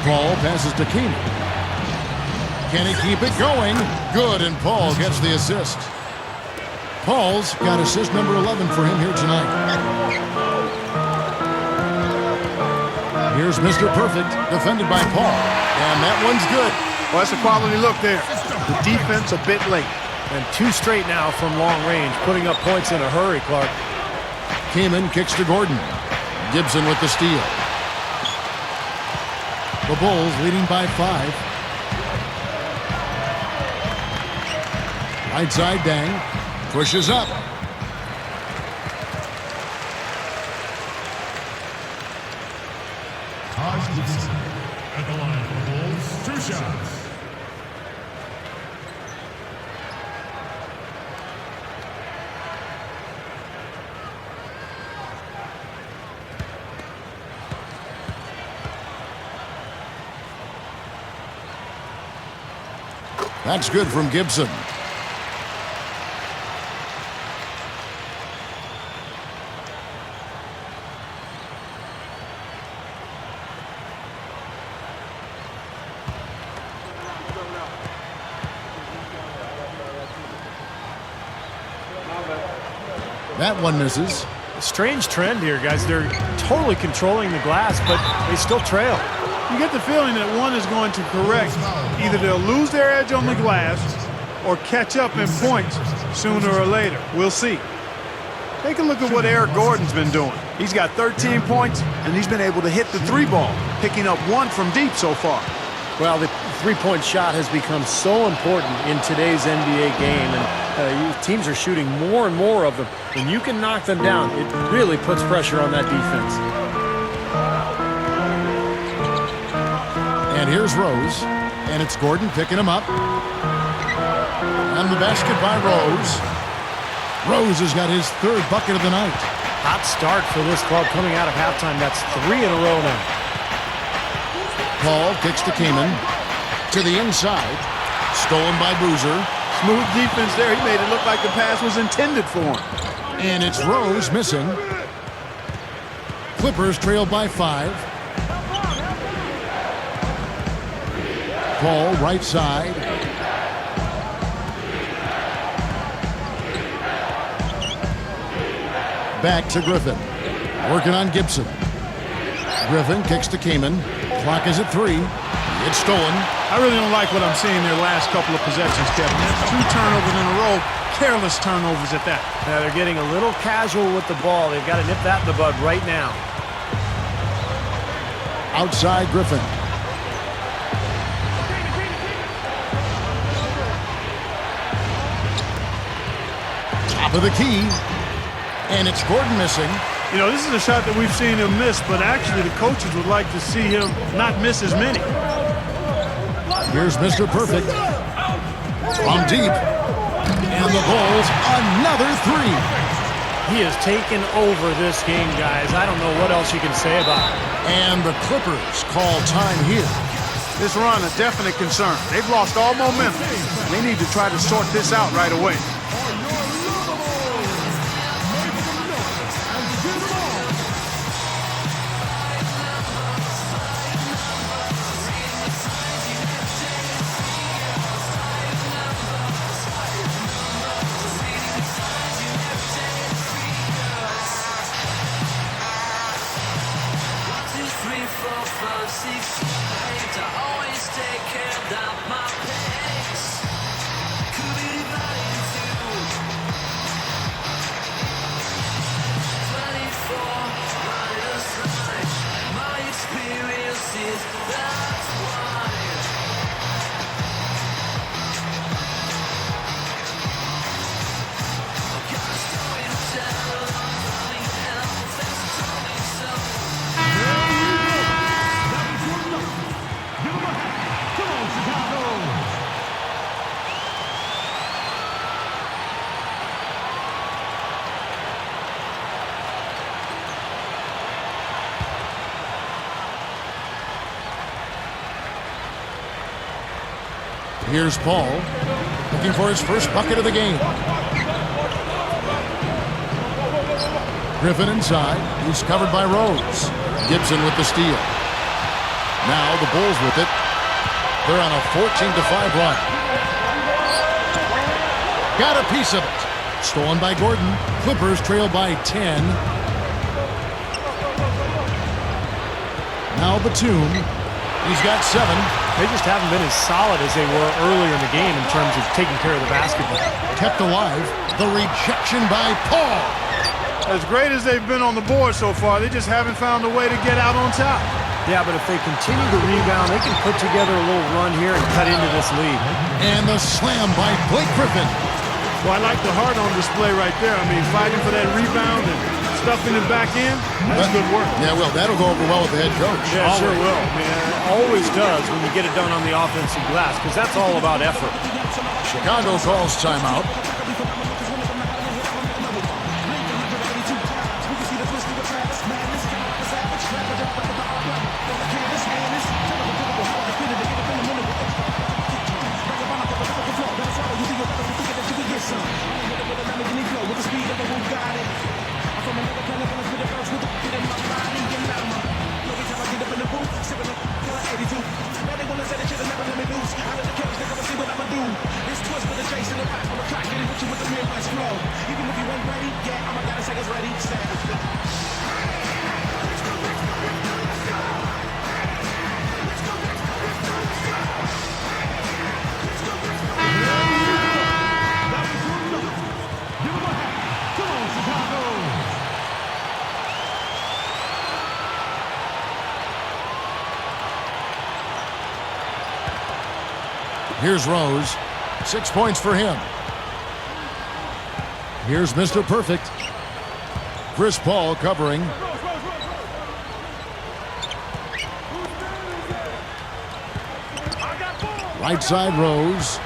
[SPEAKER 1] Paul passes to Kamen. Can he keep it going? Good, and Paul gets the assist. Paul's got assist number 11 for him here tonight. Here's Mr. Perfect, defended by Paul. And that one's good.
[SPEAKER 3] Well, that's a quality look there. The defense a bit late.
[SPEAKER 2] And 2 straight now from long range, putting up points in a hurry, Clark.
[SPEAKER 1] Kamen kicks to Gordon. Gibson with the steal. The Bulls leading by 5. Right side, Dang. Pushes up.
[SPEAKER 6] Gibson at the line for the Bulls. 2 shots.
[SPEAKER 1] That's good from Gibson. That one misses.
[SPEAKER 2] Strange trend here, guys. They're totally controlling the glass, but they still trail.
[SPEAKER 3] You get the feeling that one is going to correct. Either they'll lose their edge on the glass or catch up in points sooner or later. We'll see. Take a look at what Eric Gordon's been doing. He's got 13 points, and he's been able to hit the three ball, picking up one from deep so far.
[SPEAKER 2] Well, the three-point shot has become so important in today's NBA game, and teams are shooting more and more of them. When you can knock them down, it really puts pressure on that defense.
[SPEAKER 1] And here's Rose, and it's Gordon picking him up. And the basket by Rose. Rose has got his third bucket of the night.
[SPEAKER 2] Hot start for this club coming out of halftime. That's 3 in a row now.
[SPEAKER 1] Paul kicks to Kaman. To the inside. Stolen by Boozer.
[SPEAKER 3] Smooth defense there. He made it look like the pass was intended for him.
[SPEAKER 1] And it's Rose missing. Clippers trail by 5. Paul right side. Back to Griffin. Working on Gibson. Griffin kicks to Kaman. Clock is at 3. It's stolen.
[SPEAKER 3] I really don't like what I'm seeing their last couple of possessions, Kevin. That's 2 turnovers in a row. Careless turnovers at that.
[SPEAKER 2] Yeah, they're getting a little casual with the ball. They've got to nip that in the bud right now.
[SPEAKER 1] Outside Griffin. Top of the key. And it's Gordon missing.
[SPEAKER 3] You know, this is a shot that we've seen him miss, but actually the coaches would like to see him not miss as many.
[SPEAKER 1] Here's Mr. Perfect. From deep. And the Bulls, another 3.
[SPEAKER 2] He has taken over this game, guys. I don't know what else you can say about it.
[SPEAKER 1] And the Clippers call time here.
[SPEAKER 3] This run a definite concern. They've lost all momentum. They need to try to sort this out right away.
[SPEAKER 1] Here's Paul, looking for his first bucket of the game. Griffin inside. He's covered by Rose. Gibson with the steal. Now the Bulls with it. They're on a 14-5 run. Got a piece of it. Stolen by Gordon. Clippers trail by 10. Now Batum. He's got 7.
[SPEAKER 2] They just haven't been as solid as they were earlier in the game in terms of taking care of the basketball.
[SPEAKER 1] Kept alive. The rejection by Paul.
[SPEAKER 3] As great as they've been on the board so far, they just haven't found a way to get out on top.
[SPEAKER 2] Yeah, but if they continue to rebound, they can put together a little run here and cut into this lead.
[SPEAKER 1] And the slam by Blake Griffin.
[SPEAKER 3] Well, I like the heart on display right there. I mean, fighting for that rebound and stuffing it back in, that's good work.
[SPEAKER 1] Yeah, well, that'll go over well with the head coach.
[SPEAKER 2] Yeah, sure will. I mean, it always does when you get it done on the offensive glass, because that's all about effort.
[SPEAKER 1] Chicago calls timeout. Here's Rose. 6 points for him. Here's Mr. Perfect. Chris Paul covering. Right side Rose.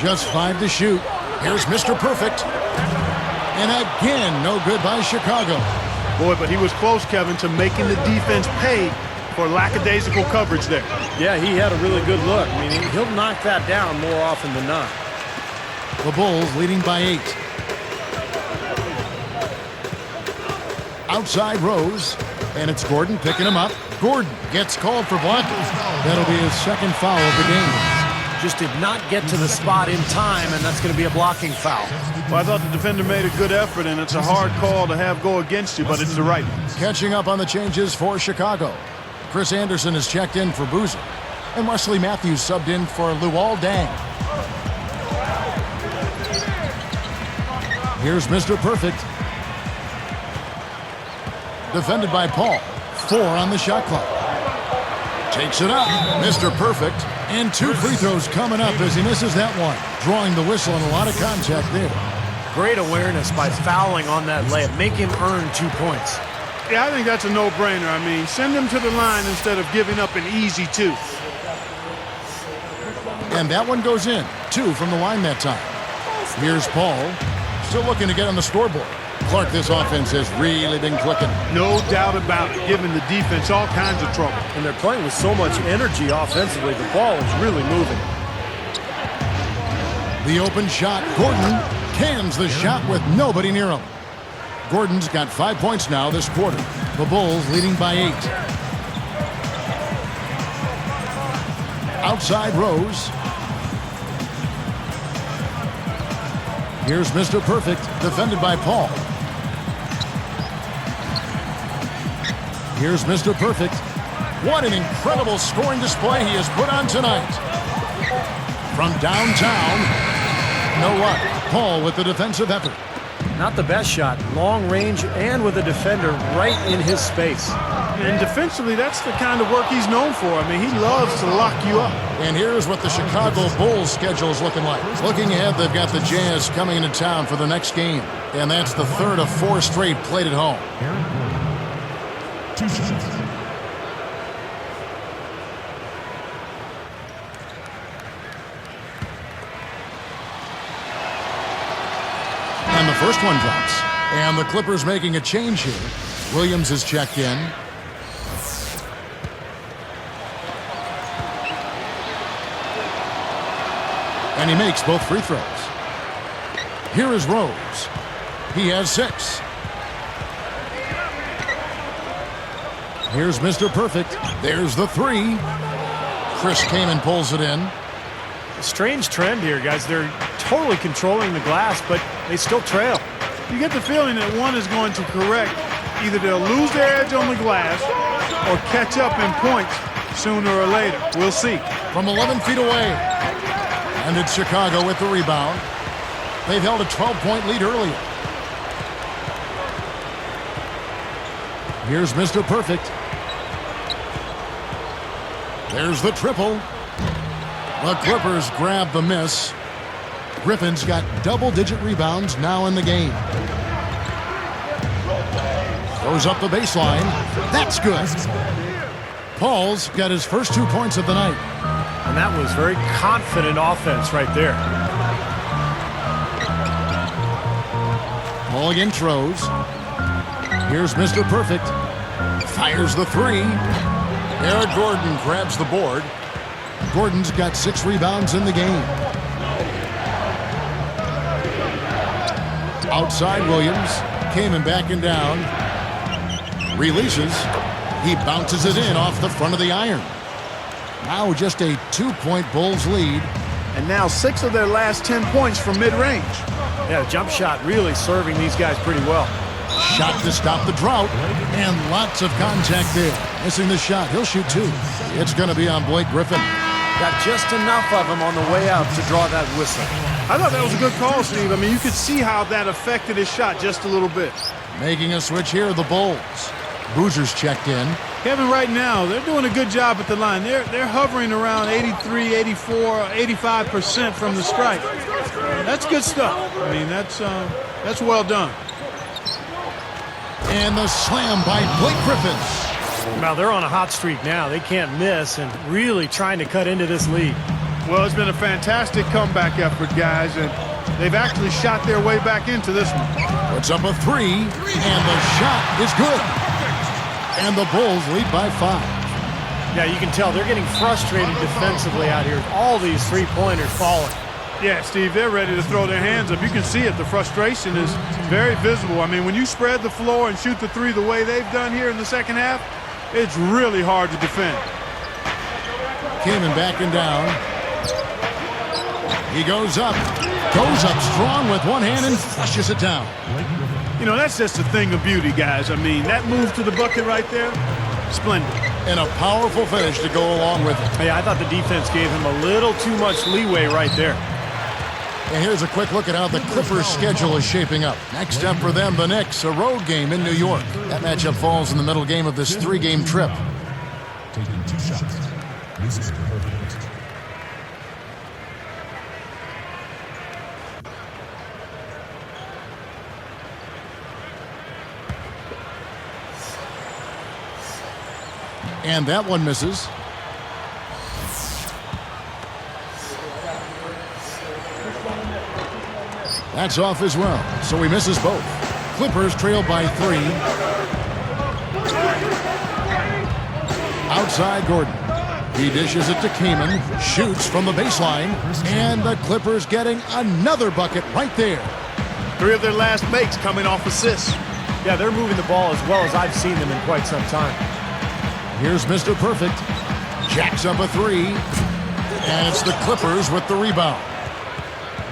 [SPEAKER 1] Just 5 to shoot. Here's Mr. Perfect. And again, no good by Chicago.
[SPEAKER 3] Boy, but he was close, Kevin, to making the defense pay for lackadaisical coverage there.
[SPEAKER 2] Yeah, he had a really good look. I mean, he'll knock that down more often than not.
[SPEAKER 1] The Bulls leading by 8. Outside Rose. And it's Gordon picking him up. Gordon gets called for blocking. That'll be his second foul of the game.
[SPEAKER 2] Just did not get to the spot in time, and that's going to be a blocking foul.
[SPEAKER 3] Well, I thought the defender made a good effort, and it's a hard call to have go against you, but it's the right one.
[SPEAKER 1] Catching up on the changes for Chicago. Chris Anderson is checked in for Boozer. And Wesley Matthews subbed in for Luol Deng. Here's Mr. Perfect. Defended by Paul. 4 on the shot clock. Takes it up. Mr. Perfect. And 2 free throws coming up as he misses that one. Drawing the whistle and a lot of contact there.
[SPEAKER 2] Great awareness by fouling on that layup. Make him earn 2 points.
[SPEAKER 3] Yeah, I think that's a no-brainer. I mean, send him to the line instead of giving up an easy 2.
[SPEAKER 1] And that one goes in. 2 from the line that time. Here's Paul. Still looking to get on the scoreboard. Clark, this offense has really been clicking.
[SPEAKER 3] No doubt about it, giving the defense all kinds of trouble.
[SPEAKER 2] And they're playing with so much energy offensively. The ball is really moving.
[SPEAKER 1] The open shot. Gordon cans the shot with nobody near him. Gordon's got 5 points now this quarter. The Bulls leading by 8. Outside Rose. Here's Mr. Perfect, defended by Paul. Here's Mr. Perfect. What an incredible scoring display he has put on tonight. From downtown, you know what? Paul with the defensive effort.
[SPEAKER 2] Not the best shot. Long range and with a defender right in his space.
[SPEAKER 3] And defensively, that's the kind of work he's known for. I mean, he loves to lock you up.
[SPEAKER 1] And here's what the Chicago Bulls schedule is looking like. Looking ahead, they've got the Jazz coming into town for the next game. And that's the 3rd of 4 straight played at home. And the first one drops. And the Clippers making a change here. Williams is checked in. And he makes both free throws. Here is Rose. He has 6. Here's Mr. Perfect. There's the 3. Chris Kaman pulls it in.
[SPEAKER 2] A strange trend here, guys. They're totally controlling the glass, but they still trail.
[SPEAKER 3] You get the feeling that one is going to correct. Either they'll lose their edge on the glass or catch up in points sooner or later. We'll see.
[SPEAKER 1] From 11 feet away. And it's Chicago with the rebound. They've held a 12-point lead earlier. Here's Mr. Perfect. There's the triple. The Clippers grab the miss. Griffin's got double-digit rebounds now in the game. Goes up the baseline. That's good. Paul's got his first 2 points of the night.
[SPEAKER 2] And that was very confident offense right there.
[SPEAKER 1] Paul against Rose. Here's Mr. Perfect. Fires the 3. Eric Gordon grabs the board. Gordon's got 6 rebounds in the game. Outside Williams. Kaman backing down. Releases. He bounces it in off the front of the iron. Now just a 2-point Bulls lead.
[SPEAKER 3] And now 6 of their last 10 points from mid-range.
[SPEAKER 2] Yeah, the jump shot really serving these guys pretty well.
[SPEAKER 1] Shot to stop the drought. And lots of contact there. Missing the shot. He'll shoot 2. It's going to be on Blake Griffin.
[SPEAKER 2] Got just enough of him on the way out to draw that whistle.
[SPEAKER 3] I thought that was a good call, Steve. I mean, you could see how that affected his shot just a little bit.
[SPEAKER 1] Making a switch here, the Bulls. Boozer's checked in.
[SPEAKER 3] Kevin, right now, they're doing a good job at the line. They're hovering around 83, 84, 85% from the strike. That's good stuff. I mean, that's well done.
[SPEAKER 1] And the slam by Blake Griffin.
[SPEAKER 2] Now, they're on a hot streak now. They can't miss and really trying to cut into this lead.
[SPEAKER 3] Well, it's been a fantastic comeback effort, guys, and they've actually shot their way back into this one.
[SPEAKER 1] Puts up a 3, and the shot is good. And the Bulls lead by 5.
[SPEAKER 2] Yeah, you can tell they're getting frustrated defensively out here. All these three-pointers falling.
[SPEAKER 3] Yeah, Steve, they're ready to throw their hands up. You can see it. The frustration is very visible. I mean, when you spread the floor and shoot the 3 the way they've done here in the second half, it's really hard to defend.
[SPEAKER 1] Kamen backing down. He goes up strong with one hand and flushes it down.
[SPEAKER 3] You know, that's just a thing of beauty, guys. I mean, that move to the bucket right there, splendid.
[SPEAKER 1] And a powerful finish to go along with it.
[SPEAKER 2] Yeah, I thought the defense gave him a little too much leeway right there.
[SPEAKER 1] And here's a quick look at how the Clippers' schedule is shaping up. Next up for them, the Knicks, a road game in New York. That matchup falls in the middle game of this 3-game trip.
[SPEAKER 6] Taking 2 shots. Misses perfect.
[SPEAKER 1] And that one misses. That's off as well, so he misses both. Clippers trail by 3. Outside Gordon. He dishes it to Kamen, shoots from the baseline, and the Clippers getting another bucket right there.
[SPEAKER 3] 3 of their last makes coming off assists.
[SPEAKER 2] Yeah, they're moving the ball as well as I've seen them in quite some time.
[SPEAKER 1] Here's Mr. Perfect. Jacks up a 3, and it's the Clippers with the rebound.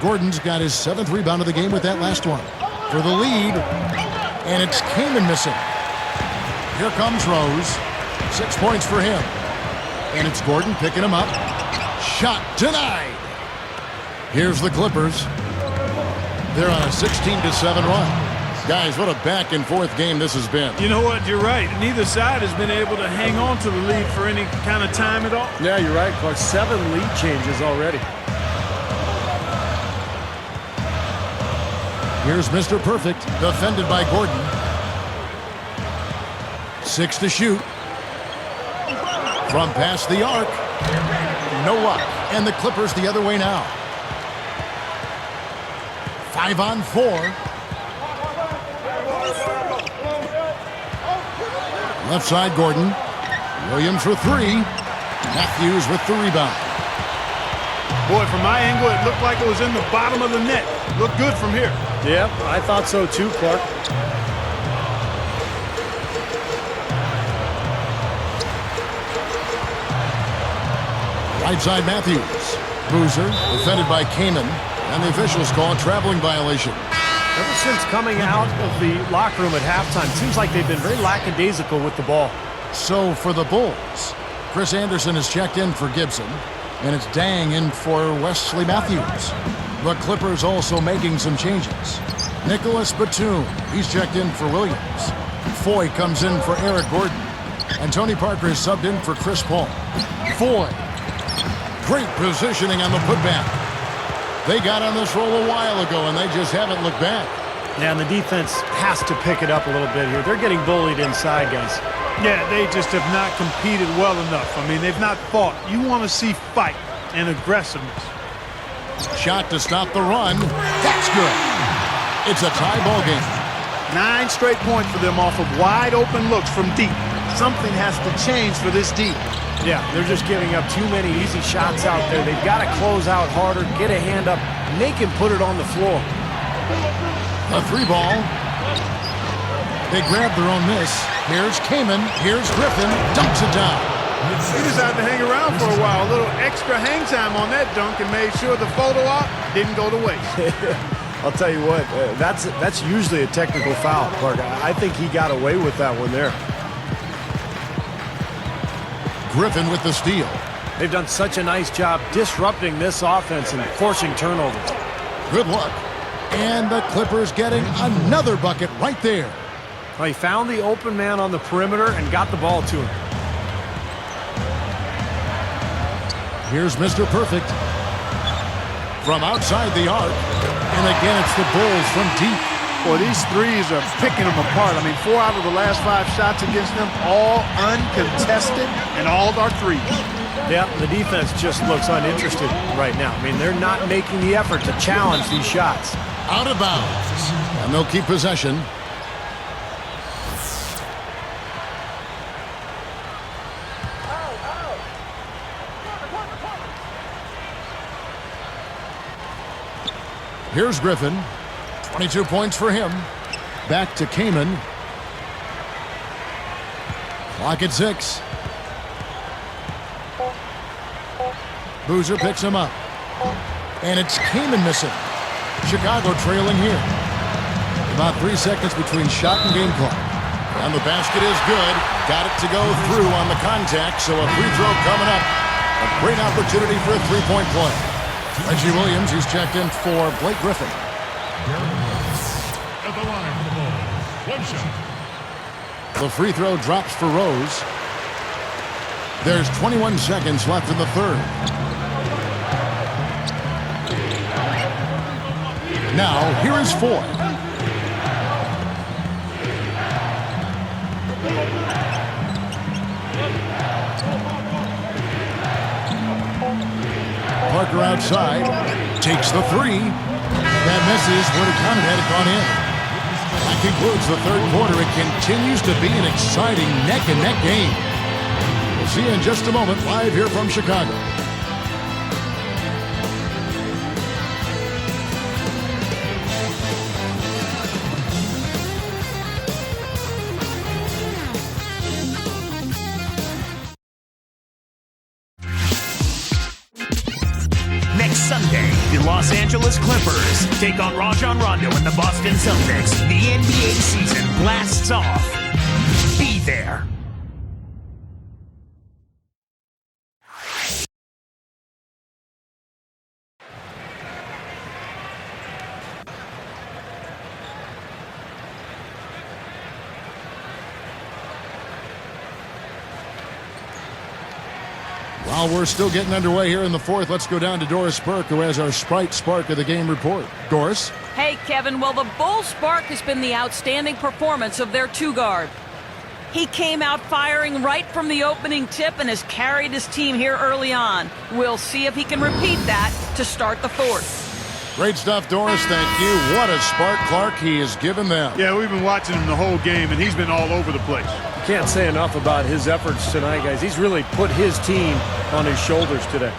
[SPEAKER 1] Gordon's got his 7th rebound of the game with that last one. For the lead, and it's Kamen missing. Here comes Rose. 6 points for him. And it's Gordon picking him up. Shot denied. Here's the Clippers. They're on a 16-7 run. Guys, what a back-and-forth game this has been.
[SPEAKER 3] You know what? You're right. Neither side has been able to hang on to the lead for any kind of time at all.
[SPEAKER 2] Yeah, you're right, Clark. 7 lead changes already.
[SPEAKER 1] Here's Mr. Perfect, defended by Gordon. 6 to shoot. From past the arc. No luck. And the Clippers the other way now. 5 on 4. Left side, Gordon. Williams for 3. Matthews with the rebound.
[SPEAKER 3] Boy, from my angle, it looked like it was in the bottom of the net. Looked good from here.
[SPEAKER 2] Yep, I thought so too, Clark.
[SPEAKER 1] Right side, Matthews. Boozer, defended by Kamen, and the officials call a traveling violation.
[SPEAKER 2] Ever since coming out of the locker room at halftime, seems like they've been very lackadaisical with the ball.
[SPEAKER 1] So for the Bulls, Chris Anderson has checked in for Gibson, and it's Dang in for Wesley Matthews. The Clippers also making some changes. Nicholas Batum, he's checked in for Williams. Foy comes in for Eric Gordon. And Tony Parker is subbed in for Chris Paul. Foy. Great positioning on the putback. They got on this roll a while ago, and they just haven't looked back.
[SPEAKER 2] Yeah, and the defense has to pick it up a little bit here. They're getting bullied inside, guys.
[SPEAKER 3] Yeah, they just have not competed well enough. I mean, they've not fought. You want to see fight and aggressiveness.
[SPEAKER 1] Shot to stop the run. That's good. It's a tie ball game.
[SPEAKER 3] 9 straight points for them off of wide open looks from deep. Something has to change for this deep.
[SPEAKER 2] Yeah, they're just giving up too many easy shots out there. They've got to close out harder, get a hand up, make him put it on the floor.
[SPEAKER 1] A 3 ball. They grab their own miss. Here's Kamen. Here's Griffin. Dumps it down.
[SPEAKER 3] He decided to hang around for a while. A little extra hang time on that dunk and made sure the photo op didn't go to waste.
[SPEAKER 2] I'll tell you what, that's usually a technical foul, Clark. I think he got away with that one there.
[SPEAKER 1] Griffin with the steal.
[SPEAKER 2] They've done such a nice job disrupting this offense and forcing turnovers.
[SPEAKER 1] Good luck. And the Clippers getting another bucket right there.
[SPEAKER 2] Well, he found the open man on the perimeter and got the ball to him.
[SPEAKER 1] Here's Mr. Perfect. From outside the arc. And again, it's the Bulls from deep.
[SPEAKER 3] Boy, these threes are picking them apart. I mean, 4 out of the last 5 shots against them, all uncontested, and all are threes.
[SPEAKER 2] Yeah, the defense just looks uninterested right now. I mean, they're not making the effort to challenge these shots.
[SPEAKER 1] Out of bounds. And they'll keep possession. Here's Griffin. 22 points for him. Back to Kamen. Clock at 6. Boozer picks him up. And it's Kamen missing. Chicago trailing here. About 3 seconds between shot and game clock. And the basket is good. Got it to go through on the contact, so a free throw coming up. A great opportunity for a three-point play. Reggie Williams, he's checked in for Blake Griffin.
[SPEAKER 6] At the line for the ball. 1 shot.
[SPEAKER 1] The free throw drops for Rose. There's 21 seconds left in the third. Now, here is Ford. Parker outside, takes the three. That misses, would have counted had it gone in. That concludes the third quarter. It continues to be an exciting neck-and-neck game. We'll see you in just a moment, live here from Chicago.
[SPEAKER 5] Next Sunday, the Los Angeles Clippers take on Rajon Rondo and the Boston Celtics. The NBA season blasts off. Be there.
[SPEAKER 1] While we're still getting underway here in the fourth, let's go down to Doris Burke, who has our Sprite Spark of the Game report. Doris?
[SPEAKER 4] Hey, Kevin. Well, the Bulls' spark has been the outstanding performance of their two-guard. He came out firing right from the opening tip and has carried his team here early on. We'll see if he can repeat that to start the fourth.
[SPEAKER 1] Great stuff, Doris. Thank you. What a spark, Clark, he has given them.
[SPEAKER 3] Yeah, we've been watching him the whole game, and he's been all over the place.
[SPEAKER 2] Can't say enough about his efforts tonight, guys. He's really put his team on his shoulders today.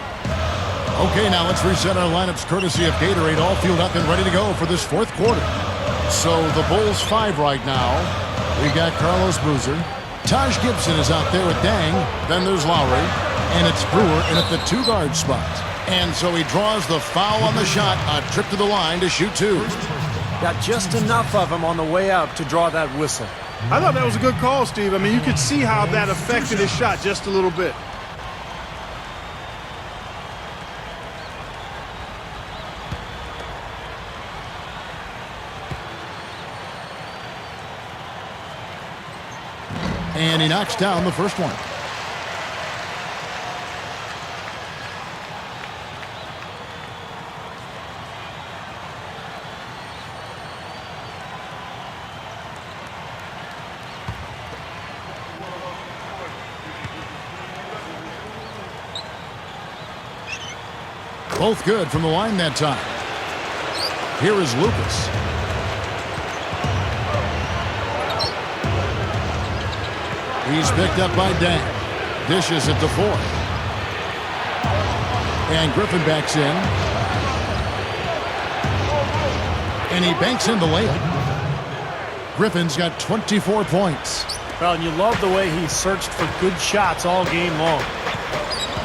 [SPEAKER 1] Okay, now let's reset our lineups courtesy of Gatorade, all fueled up and ready to go for this fourth quarter. So the Bulls 5 right now. We've got Carlos Boozer. Taj Gibson is out there with Dang. Then there's Lowry. And it's Brewer in at the two-guard spot. And so he draws the foul on the shot. A trip to the line to shoot two.
[SPEAKER 2] Got just enough of him on the way out to draw that whistle.
[SPEAKER 3] I thought that was a good call, Steve. I mean, you could see how that affected his shot just a little bit.
[SPEAKER 1] And he knocks down the first one. Both good from the line that time. Here is Lucas. He's picked up by Dang. Dishes it to Ford. And Griffin backs in. And he banks in the layup. Griffin's got 24 points.
[SPEAKER 2] Well, and you love the way he searched for good shots all game long.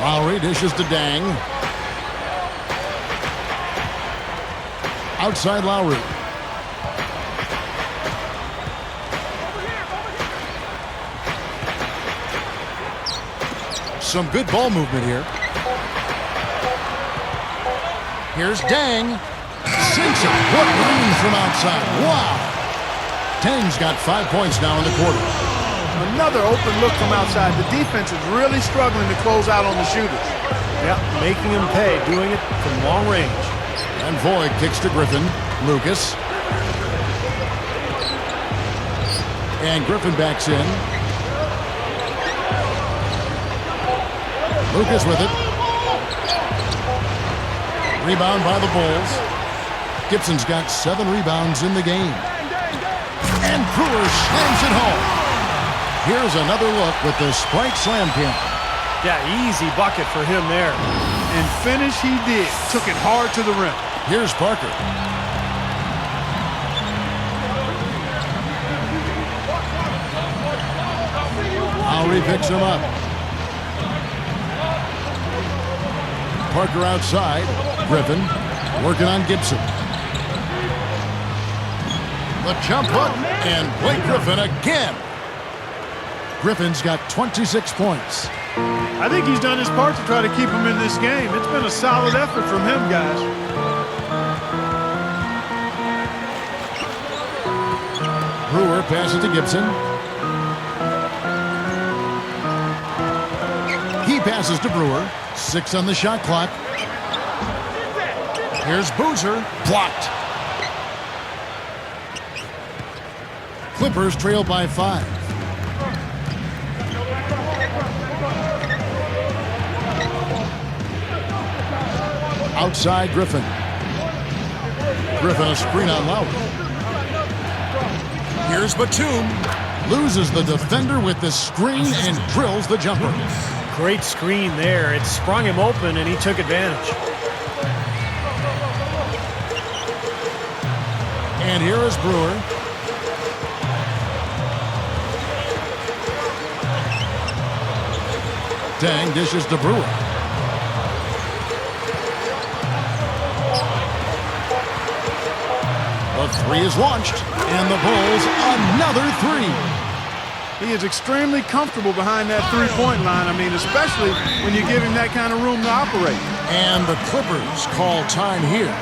[SPEAKER 1] Lowry dishes to Dang. Outside Lowry. Some good ball movement here. Here's Dang. Sinks it. What range from outside. Wow. Dang's got 5 points now in the quarter.
[SPEAKER 3] Another open look from outside. The defense is really struggling to close out on the shooters.
[SPEAKER 2] Yeah, making him pay, doing it from long range.
[SPEAKER 1] And Voigt kicks to Griffin. Lucas. And Griffin backs in. Lucas with it. Rebound by the Bulls. Gibson's got 7 rebounds in the game. And Brewer slams it home. Here's another look with the Sprite Slam pin.
[SPEAKER 2] Yeah, easy bucket for him there.
[SPEAKER 3] And finish he did. Took it hard to the rim.
[SPEAKER 1] Here's Parker. Lowry picks him up. Parker outside. Griffin working on Gibson. The jump up, and Blake Griffin again. Griffin's got 26 points.
[SPEAKER 3] I think he's done his part to try to keep him in this game. It's been a solid effort from him, guys.
[SPEAKER 1] Brewer passes to Gibson. He passes to Brewer. 6 on the shot clock. Here's Boozer. Blocked. Clippers trail by 5. Outside Griffin. Griffin a screen on Lowry. Here's Batum. Loses the defender with the screen and drills the jumper.
[SPEAKER 2] Great screen there. It sprung him open, and he took advantage.
[SPEAKER 1] And here is Brewer. Dang dishes to Brewer. The 3 is launched, and the Bulls another 3.
[SPEAKER 3] He is extremely comfortable behind that three-point line. I mean, especially when you give him that kind of room to operate.
[SPEAKER 1] And the Clippers call time here.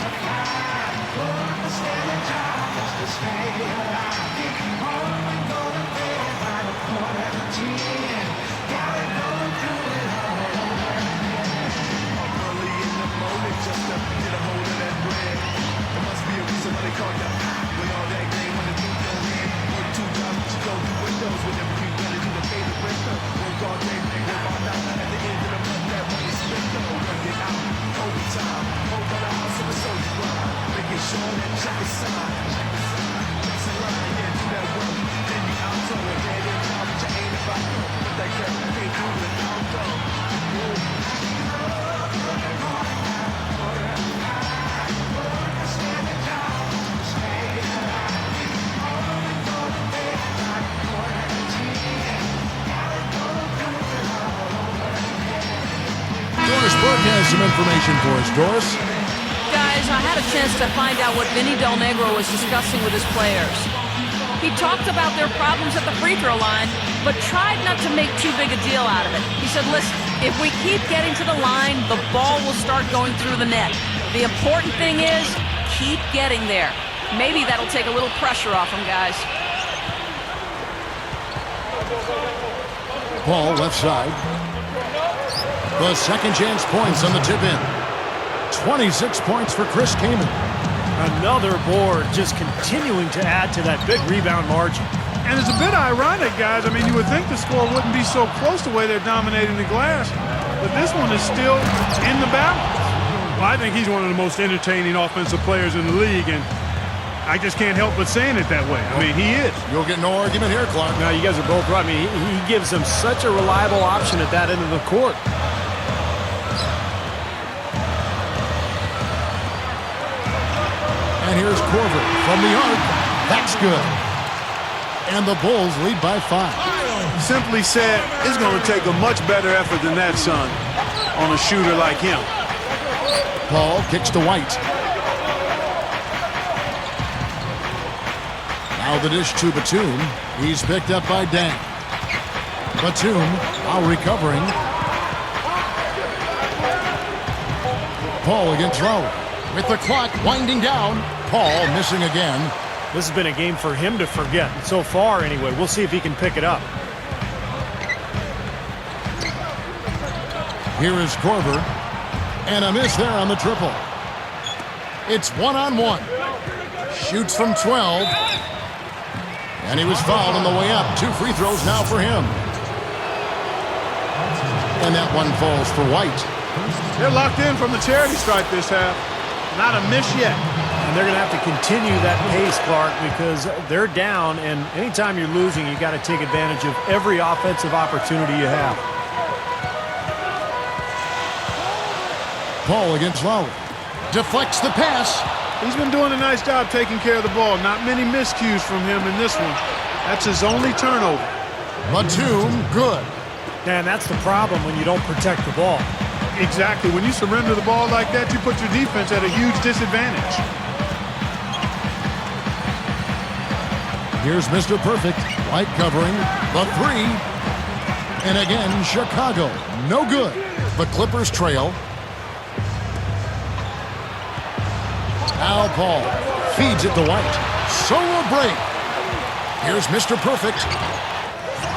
[SPEAKER 1] Has some information for us, Doris.
[SPEAKER 4] Guys, I had a chance to find out what Vinny Del Negro was discussing with his players. He talked about their problems at the free throw line, but tried not to make too big a deal out of it. He said, listen, if we keep getting to the line, the ball will start going through the net. The important thing is, keep getting there. Maybe that'll take a little pressure off them, guys.
[SPEAKER 1] Ball left side. The second chance points on the tip-in. 26 points for Chris Kaman.
[SPEAKER 2] Another board, just continuing to add to that big rebound margin.
[SPEAKER 3] And it's a bit ironic, guys. I mean, you would think the score wouldn't be so close the way they're dominating the glass, but this one is still in the balance. Well, I think he's one of the most entertaining offensive players in the league, and I just can't help but saying it that way. I mean, he is.
[SPEAKER 1] You'll get no argument here, Clark.
[SPEAKER 2] Now, you guys are both right. I mean, he gives them such a reliable option at that end of the court.
[SPEAKER 1] And here's Korver from the arc. That's good. And the Bulls lead by 5.
[SPEAKER 3] Simply said, it's going to take a much better effort than that, son, on a shooter like him.
[SPEAKER 1] Paul kicks to White. Now the dish to Batum. He's picked up by Dang. Batum now recovering. Paul against Lowry. With the clock winding down, Paul missing again.
[SPEAKER 2] This has been a game for him to forget. So far, anyway. We'll see if he can pick it up.
[SPEAKER 1] Here is Korver. And a miss there on the triple. It's 1-on-1. Shoots from 12. And he was fouled on the way up. 2 free throws now for him. And that one falls for White.
[SPEAKER 3] They're locked in from the charity stripe this half. Not a miss yet.
[SPEAKER 2] And they're going to have to continue that pace, Clark, because they're down, and anytime you're losing, you got to take advantage of every offensive opportunity you have.
[SPEAKER 1] Paul against Lowry. Deflects the pass.
[SPEAKER 3] He's been doing a nice job taking care of the ball. Not many miscues from him in this one. That's his only turnover.
[SPEAKER 1] Batum, good.
[SPEAKER 2] And that's the problem when you don't protect the ball.
[SPEAKER 3] Exactly. When you surrender the ball like that, you put your defense at a huge disadvantage.
[SPEAKER 1] Here's Mr. Perfect. White covering the 3. And again, Chicago. No good. The Clippers trail. Al Paul feeds it to White. Solo break. Here's Mr. Perfect.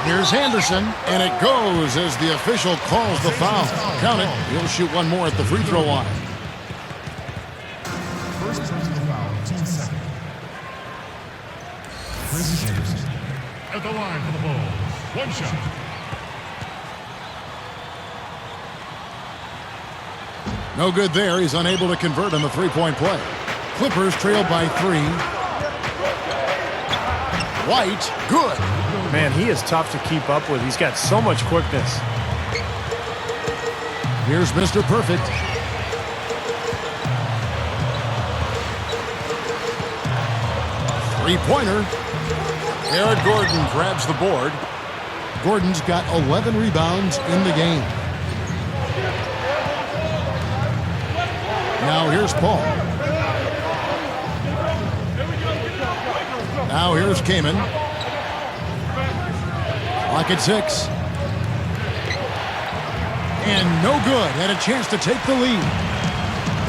[SPEAKER 1] Here's Anderson, and it goes as the official calls the foul. Count it. He'll shoot one more at the free throw line.
[SPEAKER 6] First personal foul, 10 seconds. Chris Anderson at the line for the ball. One shot.
[SPEAKER 1] No good there. He's unable to convert on the three-point play. Clippers trail by 3. White, good.
[SPEAKER 2] Man, he is tough to keep up with. He's got so much quickness.
[SPEAKER 1] Here's Mr. Perfect. Three-pointer. Eric Gordon grabs the board. Gordon's got 11 rebounds in the game. Now here's Paul. Now here's Kamen. Clock at 6. And no good. Had a chance to take the lead.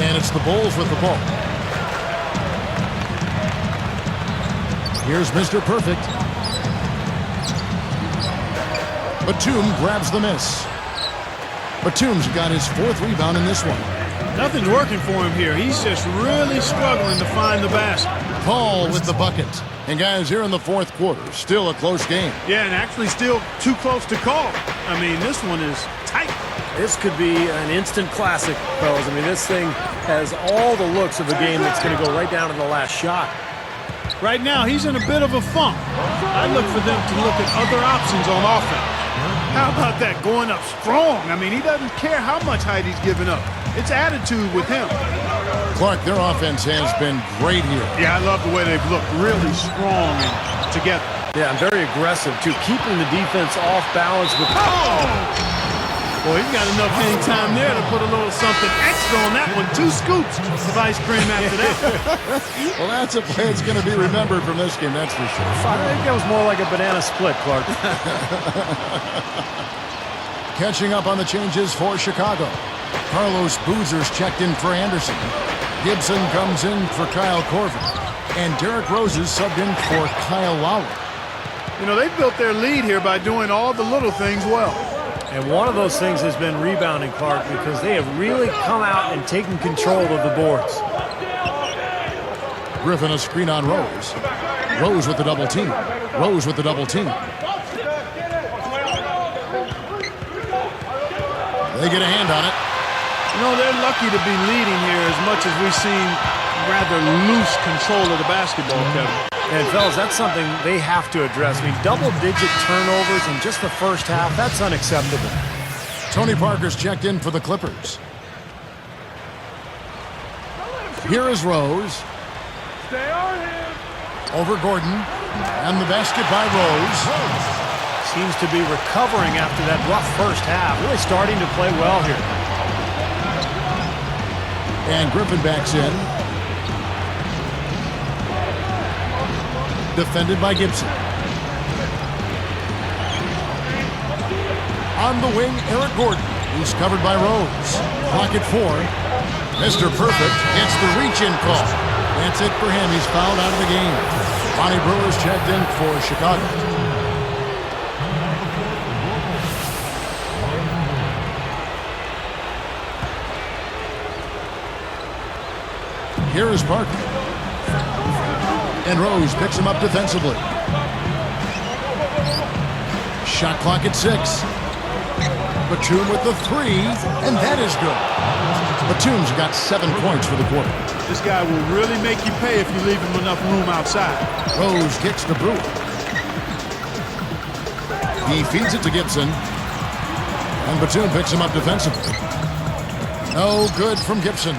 [SPEAKER 1] And it's the Bulls with the ball. Here's Mr. Perfect. Batum grabs the miss. Batum's got his 4th rebound in this one.
[SPEAKER 3] Nothing's working for him here. He's just really struggling to find the basket.
[SPEAKER 1] Paul with the bucket. And guys, here in the 4th quarter, still a close game.
[SPEAKER 3] Yeah, and actually still too close to call. I mean, this one is tight.
[SPEAKER 2] This could be an instant classic, fellas. I mean, this thing has all the looks of a game that's going to go right down to the last shot.
[SPEAKER 3] Right now, he's in a bit of a funk. I look for them to look at other options on offense. How about that, going up strong? I mean, he doesn't care how much height he's giving up. It's attitude with him.
[SPEAKER 1] Clark, their offense has been great here.
[SPEAKER 3] Yeah, I love the way they've looked really strong and together.
[SPEAKER 2] Yeah, and very aggressive, too, keeping the defense off balance with...
[SPEAKER 3] Oh! Boy, he's got enough hang time there to put a little something extra on that one. 2 scoops of ice cream after that.
[SPEAKER 1] Well, that's a play that's going to be remembered from this game, that's for sure.
[SPEAKER 2] I think that was more like a banana split, Clark.
[SPEAKER 1] Catching up on the changes for Chicago. Carlos Boozer's checked in for Anderson. Gibson comes in for Kyle Korver. And Derrick Rose is subbed in for Kyle Lowry.
[SPEAKER 3] You know, they built their lead here by doing all the little things well.
[SPEAKER 2] And one of those things has been rebounding, Clark, because they have really come out and taken control of the boards.
[SPEAKER 1] Griffin a screen on Rose. Rose with the double team. Rose with the double team. They get a hand on it.
[SPEAKER 3] You know, they're lucky to be leading here as much as we've seen rather loose control of the basketball, Kevin.
[SPEAKER 2] And, fellas, that's something they have to address. I mean, double-digit turnovers in just the first half, that's unacceptable.
[SPEAKER 1] Tony Parker's checked in for the Clippers. Here is Rose.
[SPEAKER 6] Stay on him.
[SPEAKER 1] Over Gordon. And the basket by Rose.
[SPEAKER 2] Seems to be recovering after that rough first half. Really starting to play well here.
[SPEAKER 1] And Griffin backs in. Defended by Gibson. On the wing, Eric Gordon. He's covered by Rose. Clock at 4. Mr. Perfect gets the reach-in call. That's it for him. He's fouled out of the game. Bonnie Brewer's checked in for Chicago. Here is Parker. And Rose picks him up defensively. Shot clock at 6. Batum with the 3, and that is good. Batum's got 7 points for the quarter.
[SPEAKER 3] This guy will really make you pay if you leave him enough room outside.
[SPEAKER 1] Rose kicks to Brewer. He feeds it to Gibson. And Batum picks him up defensively. No good from Gibson.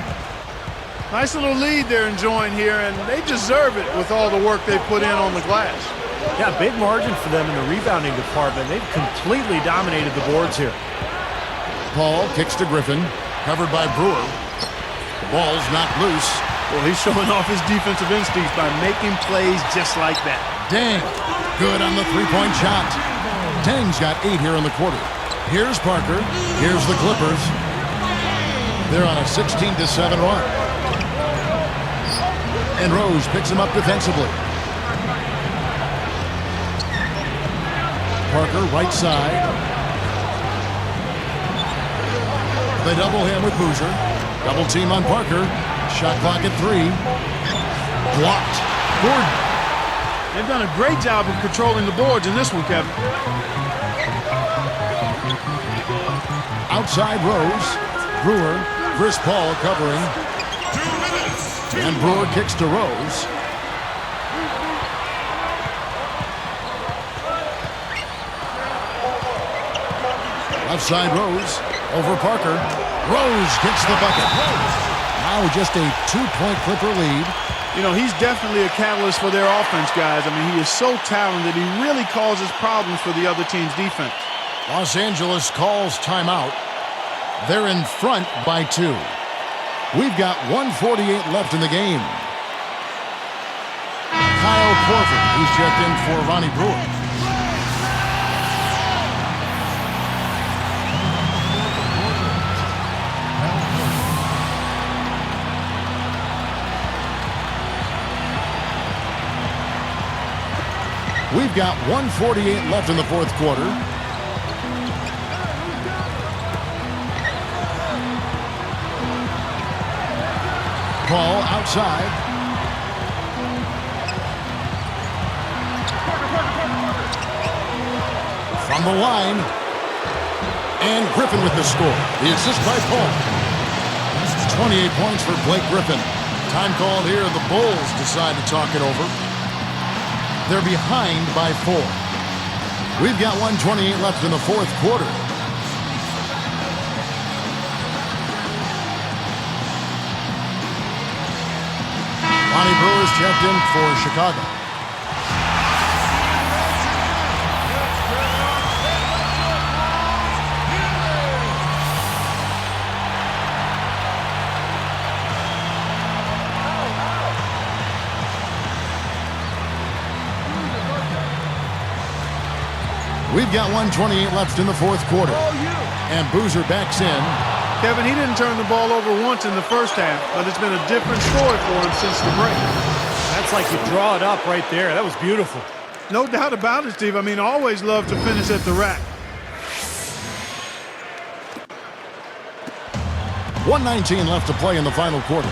[SPEAKER 3] Nice little lead they're enjoying here, and they deserve it with all the work they put in on the glass.
[SPEAKER 2] Yeah, big margin for them in the rebounding department. They've completely dominated the boards here.
[SPEAKER 1] Paul kicks to Griffin, covered by Brewer. The ball's not loose.
[SPEAKER 3] Well, he's showing off his defensive instincts by making plays just like that.
[SPEAKER 1] Dang, good on the three-point shot. Tang's got 8 here in the quarter. Here's Parker. Here's the Clippers. They're on a 16-7 run. And Rose picks him up defensively. Parker, right side. They double him with Boozer. Double team on Parker. Shot clock at 3. Blocked. Gordon.
[SPEAKER 3] They've done a great job of controlling the boards in this one, Kevin.
[SPEAKER 1] Outside Rose. Brewer. Chris Paul covering.
[SPEAKER 6] 2 minutes.
[SPEAKER 1] And Brewer kicks to Rose. Left side Rose. Over Parker. Rose gets the bucket. Now just a 2-point Clipper lead.
[SPEAKER 3] You know, he's definitely a catalyst for their offense, guys. I mean, he is so talented. He really causes problems for the other team's defense.
[SPEAKER 1] Los Angeles calls timeout. They're in front by 2. We've got 1:48 left in the game. Kyle Korver, he's checked in for Ronnie Brewer. We've got 1:48 left in the fourth quarter. Paul outside. From the line. And Griffin with the score. The assist by Paul. 28 points for Blake Griffin. Time called here. The Bulls decide to talk it over. They're behind by 4. We've got 1:28 left in the fourth quarter. Ronnie Brewer's checked in for Chicago. We've got 1:28 left in the fourth quarter. And Boozer backs in.
[SPEAKER 3] Kevin, he didn't turn the ball over once in the first half, but it's been a different story for him since the break.
[SPEAKER 2] That's like you draw it up right there. That was beautiful.
[SPEAKER 3] No doubt about it, Steve. I mean, always love to finish at the rack.
[SPEAKER 1] 1:19 left to play in the final quarter.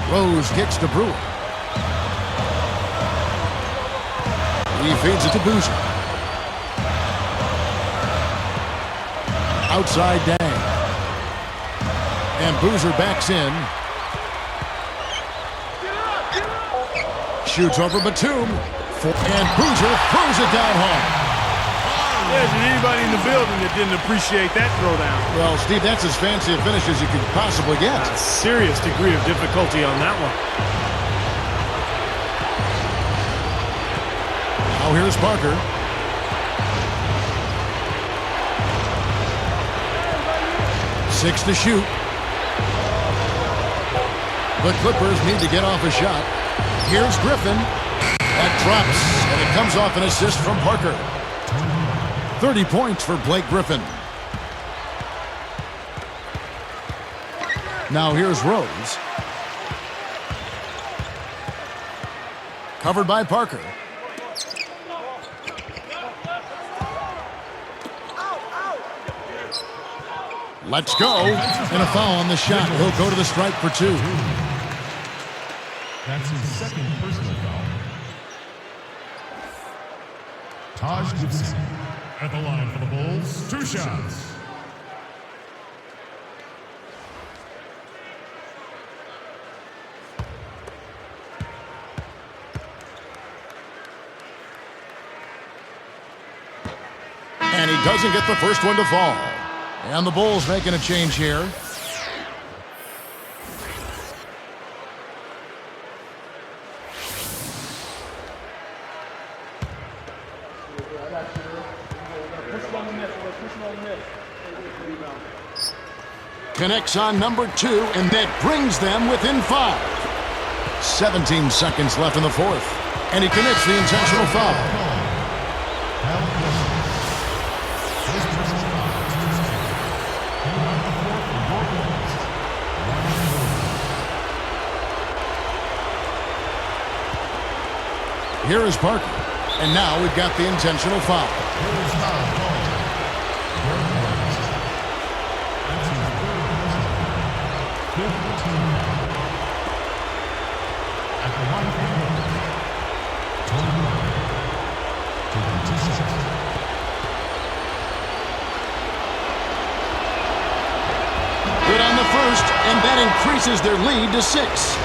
[SPEAKER 1] Rose kicks to Brewer. He feeds it to Boozer. Outside Dang. And Boozer backs in. Shoots over Batum. And Boozer throws it down home.
[SPEAKER 3] There isn't anybody in the building that didn't appreciate that throwdown.
[SPEAKER 1] Well, Steve, that's as fancy a finish as you could possibly get.
[SPEAKER 2] A serious degree of difficulty on that one.
[SPEAKER 1] Now here's Parker. Six to shoot. The Clippers need to get off a shot. Here's Griffin. That drops, and it comes off an assist from Parker. 30 points for Blake Griffin. Now here's Rose. Covered by Parker. Let's go. And a foul on the shot. He'll go to the stripe for 2.
[SPEAKER 6] That's his second personal foul. Taj Gibson at the line for the Bulls. 2 shots.
[SPEAKER 1] And he doesn't get the first one to fall. And the Bulls making a change here. Connects on number 2, and that brings them within 5. 17 seconds left in the fourth. And he commits the intentional foul. Here is Parker. And now we've got the intentional foul. Good on the first, and that increases their lead to 6.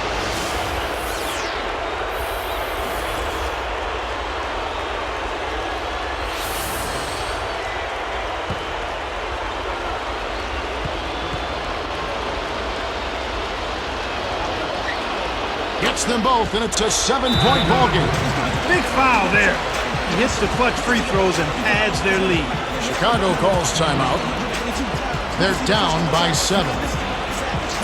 [SPEAKER 1] Gets them both, and it's a 7-point ball game.
[SPEAKER 3] Big foul there. He hits the clutch free throws and adds their lead.
[SPEAKER 1] Chicago calls timeout. They're down by 7.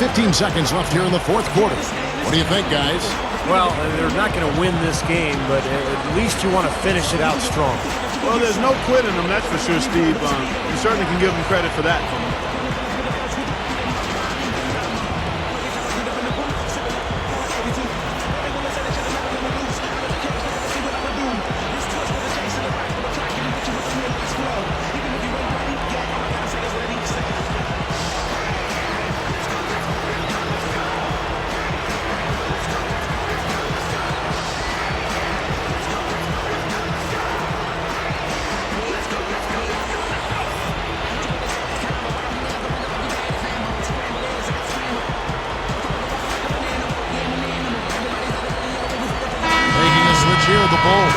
[SPEAKER 1] 15 seconds left here in the fourth quarter. What do you think, guys?
[SPEAKER 2] Well, they're not going to win this game, but at least you want to finish it out strong.
[SPEAKER 3] Well, there's no quitting them, that's for sure, Steve. You certainly can give them credit for that.
[SPEAKER 1] Here are the Bulls.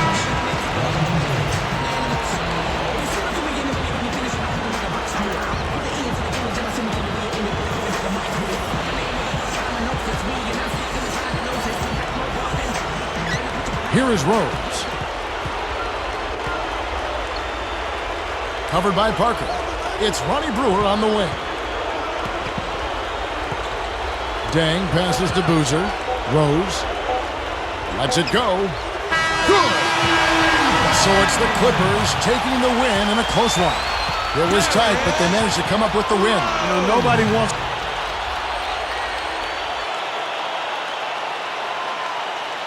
[SPEAKER 1] Here is Rose. Covered by Parker. It's Ronnie Brewer on the wing. Dang passes to Boozer. Rose lets it go. Good. So it's the Clippers taking the win in a close one. It was tight, but they managed to come up with the win.
[SPEAKER 3] You know, nobody wants